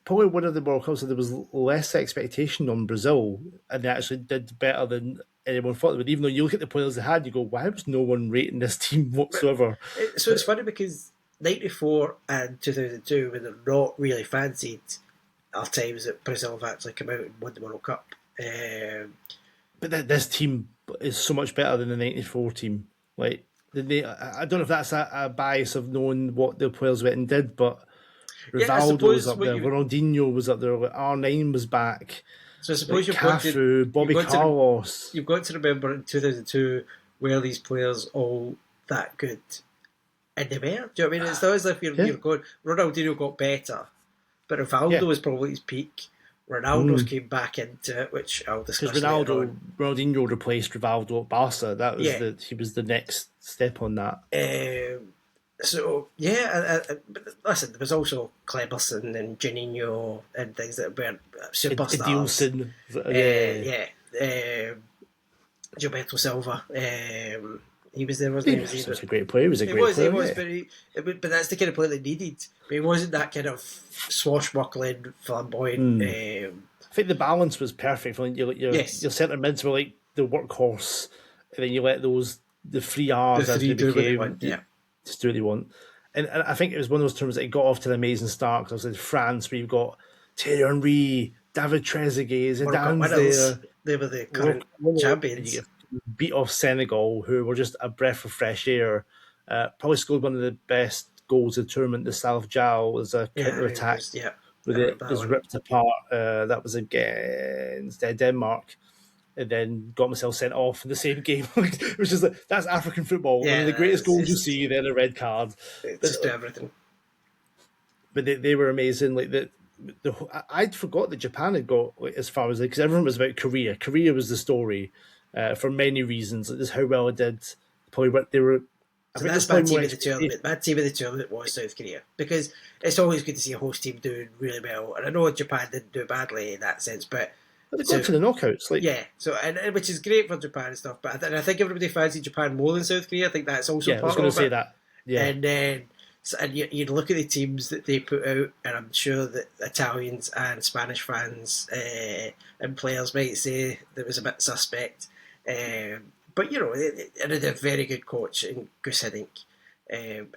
probably one of the World Cups that there was less expectation on Brazil, and they actually did better than anyone thought they would. Even though you look at the players they had, you go, why was no one rating this team whatsoever? So it's funny because 94 and 2002, when they're not really fancied, are times that Brazil have actually come out and won the World Cup. But this team is so much better than the 94 team. Like, I don't know if that's a bias of knowing what the players went and did, but Rivaldo was up there, Ronaldinho was up there, like R9 was back. So I suppose like Cafu, Bobby Carlos. You've got to remember in 2002, were these players all that good? And they were. Do you know what I mean? It's not as if you're going, Ronaldinho got better, but Rivaldo was probably his peak. Ronaldo's came back into it, which I'll discuss later on. Ronaldinho replaced Rivaldo at Barca. That was he was the next step on that. So but listen, there was also Kleberson and Juninho and things that were superstars. Gilberto Silva. He was there, wasn't he? He was a great player. He was a great player. But that's the kind of player they needed. But he wasn't that kind of swashbuckling, flamboyant. I think the balance was perfect. Your centre mids were like the workhorse, and then you let the 3 R's as they became. Just do what they want. And I think it was one of those terms that it got off to an amazing start. Because I was in France, where you've got Thierry Henry, David Trezeguet, Zidane's there. They were the current champions. Beat off Senegal, who were just a breath of fresh air. Probably scored one of the best goals of the tournament. The Salif Jal as a counter-attack. It was ripped apart. That was against Denmark. And then got myself sent off in the same game. It was just like, that's African football. One of the greatest goals you see, then a red card. It's just everything. But they were amazing. Like I'd forgot that Japan had got as far as because everyone was about Korea. Korea was the story for many reasons. Like, this is how well it did. Probably what they were. So that's bad team of the tournament. Bad team of the tournament was South Korea, because it's always good to see a host team doing really well. And I know Japan didn't do badly in that sense, but they got to the knockouts, So and which is great for Japan and stuff. But I think everybody fancied Japan more than South Korea. I think that's also part of it. I was going to say that. Yeah, and then you look at the teams that they put out, and I'm sure that Italians and Spanish fans and players might say that was a bit suspect. But it had a very good coach in Gus Hiddink.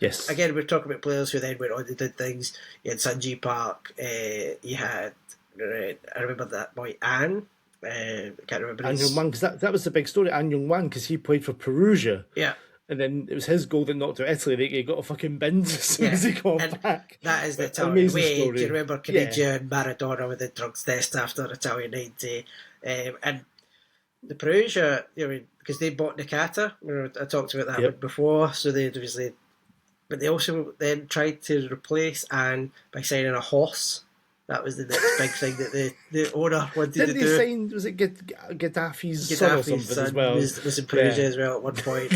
Yes. Again, we're talking about players who then went on and did things. You had Sanji Park. You had. I remember that boy An. I can't remember An Young Wan, because that was the big story. An Young Wan, because he played for Perugia. Yeah. And then it was his goal that knocked out Italy. They got a fucking bend as soon as he got back. That is the Italian way. Story. Do you remember Caniggia and Maradona with the drugs test after Italian 90? And the Perugia, because they bought Nakata. I talked about that one before. So they obviously, but they also then tried to replace An by signing a horse. That was the next big thing that the owner wanted to do. Didn't they sign, was it Gaddafi's son or something as well? Was in Perugia as well at one point.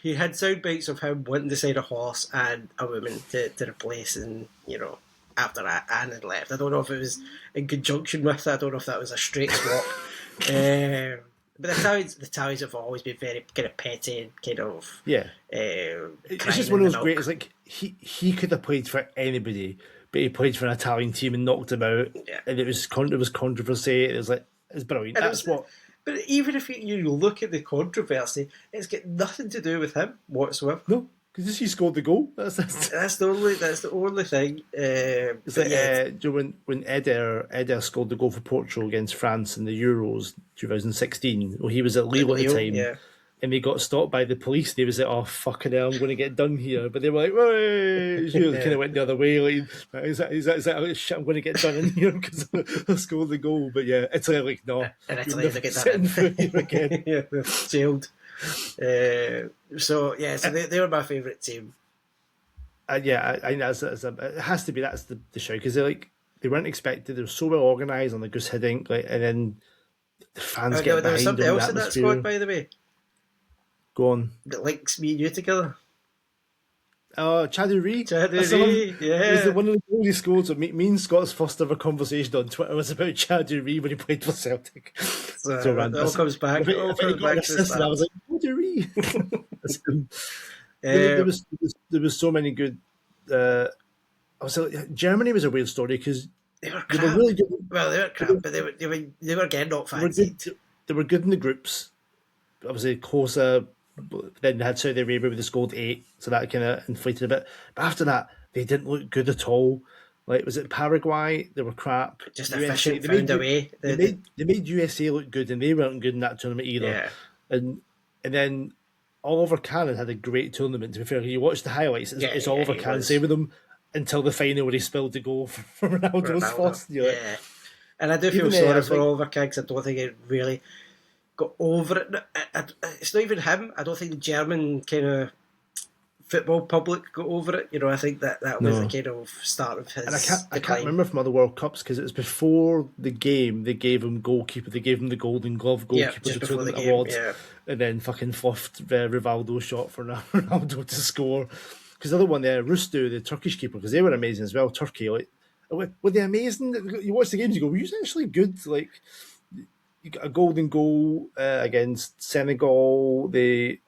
He had sound bites of him wanting to sign a horse and a woman to replace, and after that, Anne had left. I don't know if it was in conjunction with that. I don't know if that was a straight swap. But the Italians have always been very kind of petty and kind of It's just one of those great. It's like he could have played for anybody, but he played for an Italian team and knocked them out, and it was controversy. It was like it's brilliant. But even if you look at the controversy, it's got nothing to do with him whatsoever. No, because he scored the goal. That's the only thing. It's like when Eder scored the goal for Portugal against France in the Euros 2016. Well, he was at Lille at the time, and he got stopped by the police. And he was like, "Oh fucking hell, I'm going to get done here." But they were like, "Wait!" He kind of went the other way. Like, is that oh, shit? I'm going to get done in here because I scored the goal. But yeah, Italy like no, and Italy they get that again. Yeah, they're jailed. So they were my favourite team. I think it has to be that's the show because they weren't expected. They were so well organised on the goose heading, and then the fans get behind them. There was something else in that squad, by the way. Go on. That links me and you together. Oh, Chaduri. Yeah. Was one of the only scores of me and Scott's first ever conversation on Twitter was about Chaduri when he played for Celtic. So random. It all comes back. It all comes back to the I was like, Chaduri. There was so many good. Germany was a weird story because they were really good. Well, they were crap, but they were getting not fancied. They were good in the groups. Obviously, Kosa. Then they had Saudi Arabia with the scored 8, so that kind of inflated a bit. But after that, they didn't look good at all. Like, was it Paraguay? They were crap. Just efficient, found a way. They made USA look good, and they weren't good in that tournament either. Yeah. And then Oliver Cannon had a great tournament. To be fair, you watch the highlights. It's Oliver Cannon saving them until the final where he spilled the goal for Ronaldo's first. Yeah. And I do feel sorry for Oliver Cannon because I don't think it really got over it. It's not even him. I don't think the German kind of football public got over it. I think that was the kind of start of his. And I can't remember from other World Cups because it was before the game. They gave him goalkeeper. They gave him the Golden Glove goalkeeper tournament award, and then fucking fluffed Rivaldo's shot for Ronaldo to score. Because the other one there, Rustu, the Turkish keeper, because they were amazing as well. Turkey, were they amazing? You watch the games, you go, were you actually good? Like. You got a golden goal against Senegal. They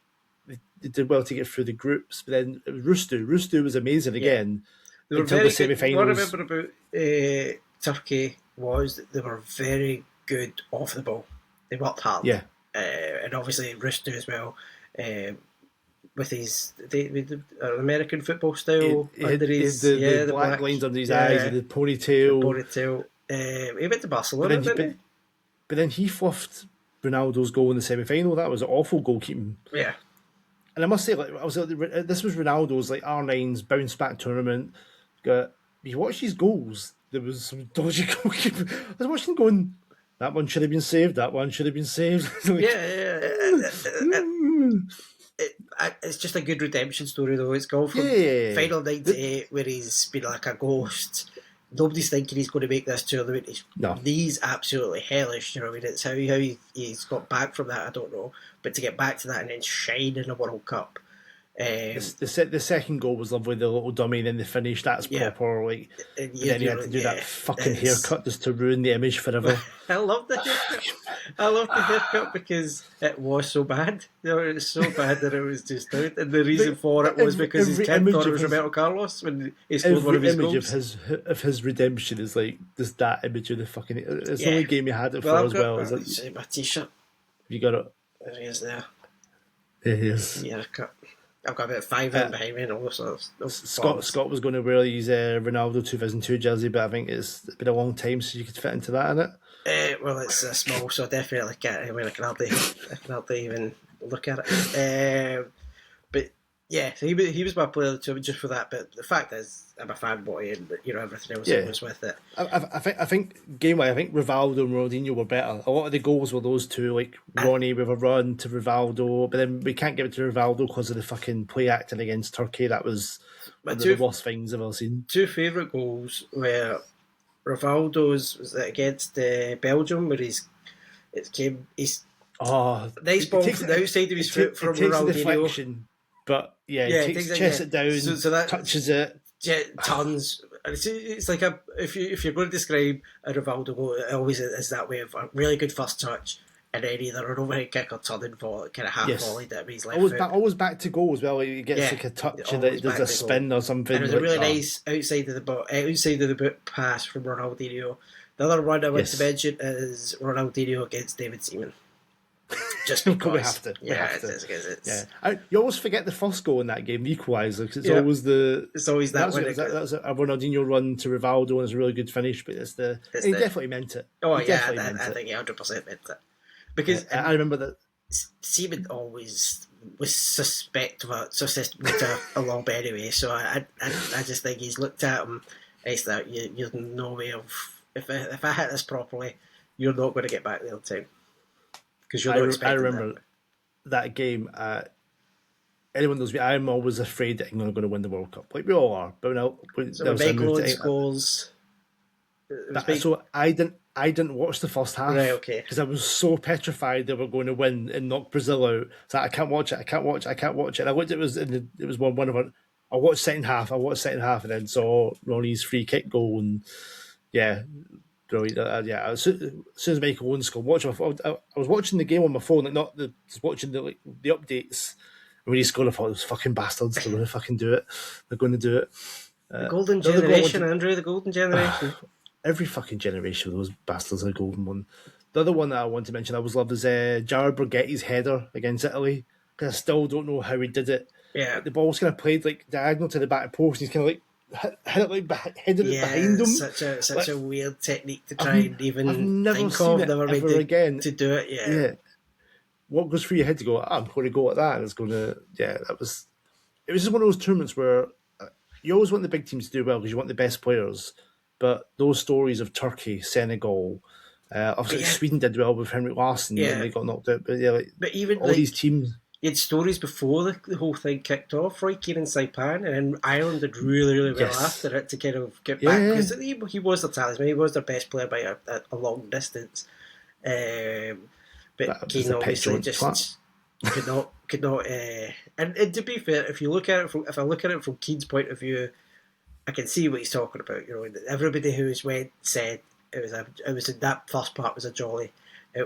did well to get through the groups, but then it was Rustu was amazing again until the semi-finals. What I remember about Turkey was that they were very good off the ball. They worked hard, and obviously Rustu as well with his the American football style under his the black lines under his eyes and the ponytail. He went to Barcelona, didn't he? But then he fluffed Ronaldo's goal in the semi-final. That was awful goalkeeping. Yeah. And I must say, this was Ronaldo's R9's bounce back tournament. You watch his goals, there was some dodgy goalkeeping. I was watching going, that one should have been saved, that one should have been saved. It's just a good redemption story, though. It's gone from final 98, where he's been like a ghost. Nobody's thinking he's going to make this tournament. His knees absolutely hellish. It's how he's got back from that, I don't know. But to get back to that and then shine in a World Cup. The second goal was lovely, the little dummy, and then the finish, that's proper. And then he had to do that fucking haircut just to ruin the image forever. I love the haircut. I love the haircut because it was so bad. It was so bad that it was just out. And the reason for it was because his kid thought it was Roberto Carlos when he scored one of his goals. Every image of his redemption is like just that image of the fucking. It's the only game he had it for as well. My t-shirt. You got it. There he is there. There he is. Haircut. I've got about 5 in behind me and all sorts of Scott was going to wear his Ronaldo 2002 jersey, but I think it's been a long time since you could fit into that, innit? Well, it's small, so I definitely can't. I mean, I can hardly even look at it. But yeah, so he was my player of the tournament just for that. But the fact is, I'm a fanboy, and everything else that goes with it. I think game-wise, I think Rivaldo and Ronaldinho were better. A lot of the goals were those two, like Ronnie with a run to Rivaldo, but then we can't give it to Rivaldo because of the fucking play acting against Turkey. That was one of the worst things I've ever seen. 2 favourite goals were Rivaldo's was against Belgium, where he's nice ball from the outside of his foot from Ronaldinho. But he chests it down, so that touches it. Tons. It's like if you're going to describe a Rivaldo goal, it always is that way of a really good first touch, and then either an overhead kick or turning volley, kind of half volleyed at his left foot. Always back to goal as well. He gets like a touch and it does a spin or something. And it was a really nice outside of the boot pass from Ronaldinho. The other one I want to mention is Ronaldinho against David Seaman. Just because we have to. You always forget the first goal in that game, the equaliser, because it's always that one. That's a Ronaldinho run to Rivaldo, and it's a really good finish. But he definitely meant it. Oh, I think he 100% meant it. Because I remember that Seaman always was suspect with a lob anyway. So I just think he's looked at him. He's like, "You're no way of if I hit this properly, you're not going to get back there in time." Because I remember that game. Anyone knows me, I'm always afraid that England are going to win the World Cup. Like we all are. But when Michael scores. So I didn't watch the first half. Right, okay. Because I was so petrified they were going to win and knock Brazil out. So I can't watch it. And I looked. It was one of our. I watched second half, and then saw Ronnie's free kick goal, and brilliant. As soon as Michael Owen scored, I was watching the game on my phone, like just watching the updates. And when he scored, I thought, those fucking bastards, they're going to fucking do it. They're going to do it. The golden generation, Andrew, the golden generation. Every fucking generation of those bastards are a golden one. The other one that I want to mention I always loved is Jared Borghetti's header against Italy, because I still don't know how he did it. Yeah. The ball was kind of played like diagonal to the back post, and he's kind of like headed it behind him. Such a weird technique to try and even think of. Never made again to do it. Yeah. What goes through your head to go? I'm going to go at that. And it's going to. It was just one of those tournaments where you always want the big teams to do well because you want the best players. But those stories of Turkey, Senegal, obviously Sweden did well with Henrik Larsson and they got knocked out. But even all these teams. You had stories before the whole thing kicked off, right? Kieran Saipan, and Ireland did really, really well after it to kind of get back. Because he was their talisman, he was their best player by a long distance. But Keane obviously just could not. And to be fair, if I look at it from Keane's point of view, I can see what he's talking about. You know, everybody who's said it was that first part was a jolly. There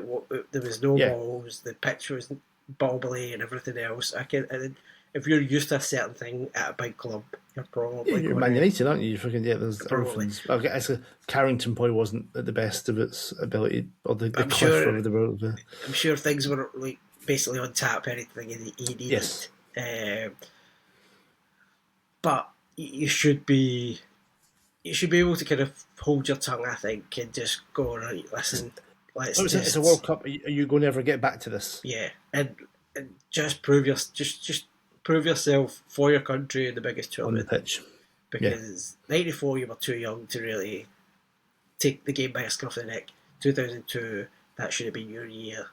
was no balls. The pitch was bobbly and everything else. And if you're used to a certain thing at a big club, you're probably you're Man United, aren't you? There's everything's. I guess Carrington probably wasn't at the best of its ability, or the cliff of the world. I'm sure things were like basically on tap. Anything he needed. Yes. But you should be able to kind of hold your tongue, I think, and just go, right, listen. It's a World Cup. Are you going to ever get back to this? Yeah, and just prove yourself for your country in the biggest tournament on the pitch. Because '94 you were too young to really take the game by a scruff of the neck. 2002 that should have been your year.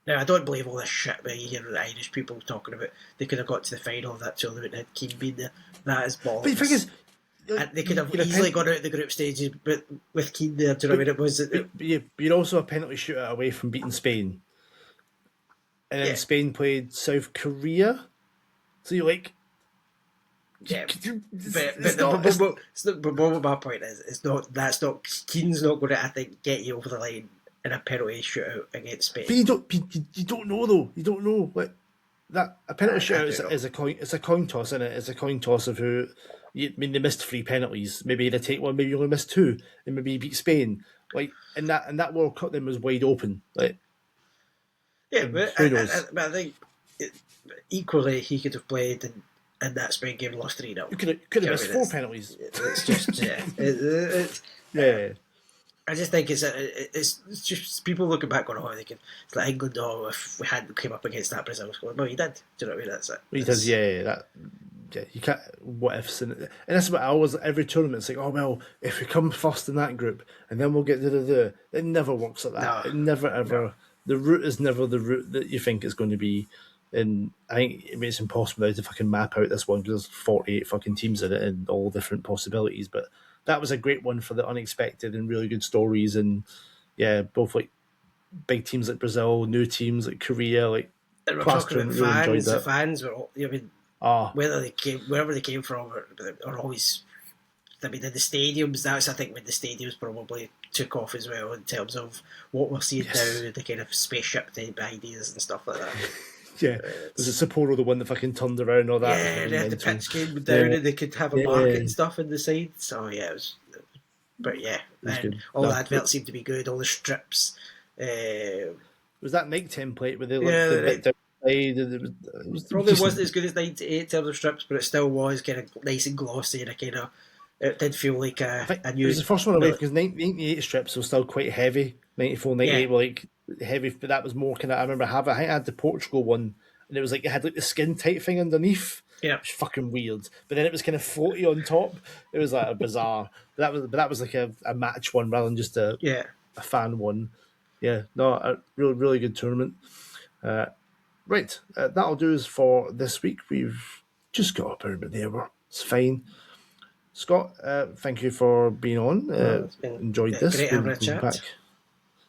Now I don't believe all this shit about you hear the Irish people talking about they could have got to the final of that tournament and had Keane been there. That is bollocks. But the thing is, and they could have easily gone out of the group stages, but with Keane there, do you know what I mean? It was. You're also a penalty shootout away from beating Spain, and then Spain played South Korea, so you're like, but my point is, that's not Keane's not going to, I think, get you over the line in a penalty shootout against Spain. But you don't know though. You don't know like that. A penalty shootout is a coin. It's a coin toss, isn't it? It's a coin toss of who. I mean, they missed 3 penalties. Maybe they take one. Maybe you only missed 2, and maybe you beat Spain. Like, and that World Cup then was wide open. Like, but who knows? But I think equally he could have played in that Spain game and lost 3-0. You could have missed 4 penalties. It's just I just think it's just people looking back on it's like England. Oh, if we hadn't came up against that Brazil squad, well, he did. Do you know what I mean? That's it. He does. You can't. What ifs and that's what I always every tournament. It's like, oh well, if we come first in that group and then we'll get it never works like that. No, it never ever. No. The route is never the route that you think it's going to be. And I think it's impossible now to fucking map out this one because there's 48 fucking teams in it and all different possibilities. But that was a great one for the unexpected and really good stories. And both like big teams like Brazil, new teams like Korea, like. And we're talking about fans. The fans were all. I mean. Wherever they came from, are always I mean, in the stadiums, that's I think when the stadiums probably took off as well in terms of what we're seeing now, the kind of spaceship type ideas and stuff like that. Yeah, was it Sapporo the one that fucking turned around and all that? Yeah, they had the pitch came down and they could have a market and stuff in the side. So yeah, it was. But yeah, and all the adverts seemed to be good. All the strips. Was that Nike template with the bit down? It was probably wasn't as good as 98 in terms of strips, but it still was kind of nice and glossy, and it did feel like a new. It was the first one away because 98 strips were still quite heavy. 94, 98 were like heavy, but that was more kind of. I remember I had the Portugal one, and it was like it had like the skin tight thing underneath. Yeah, it was fucking weird. But then it was kind of floaty on top. It was like a bizarre. But that was like a match one rather than just a fan one. Yeah, no, a really good tournament. Right, that'll do us for this week. We've just got about the hour. It's fine. Scott, thank you for being on. Enjoyed this. Great having a chat. Back.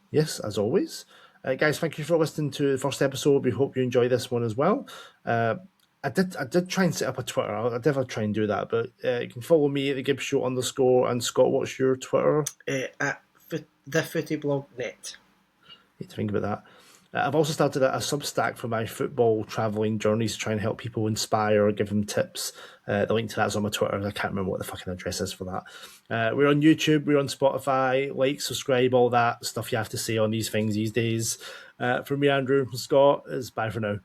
Yes, as always. Guys, thank you for listening to the first episode. We hope you enjoy this one as well. I did try and set up a Twitter. I'll never try and do that, but you can follow me at the Gibbs Show _ and Scott, what's your Twitter? At the Footy Blog Net. Need to think about that. I've also started a Substack for my football travelling journeys to try and help people inspire or give them tips. The link to that's on my Twitter. I can't remember what the fucking address is for that. We're on YouTube. We're on Spotify. Like, subscribe, all that stuff you have to say on these things these days. From me, Andrew, and from Scott, is bye for now.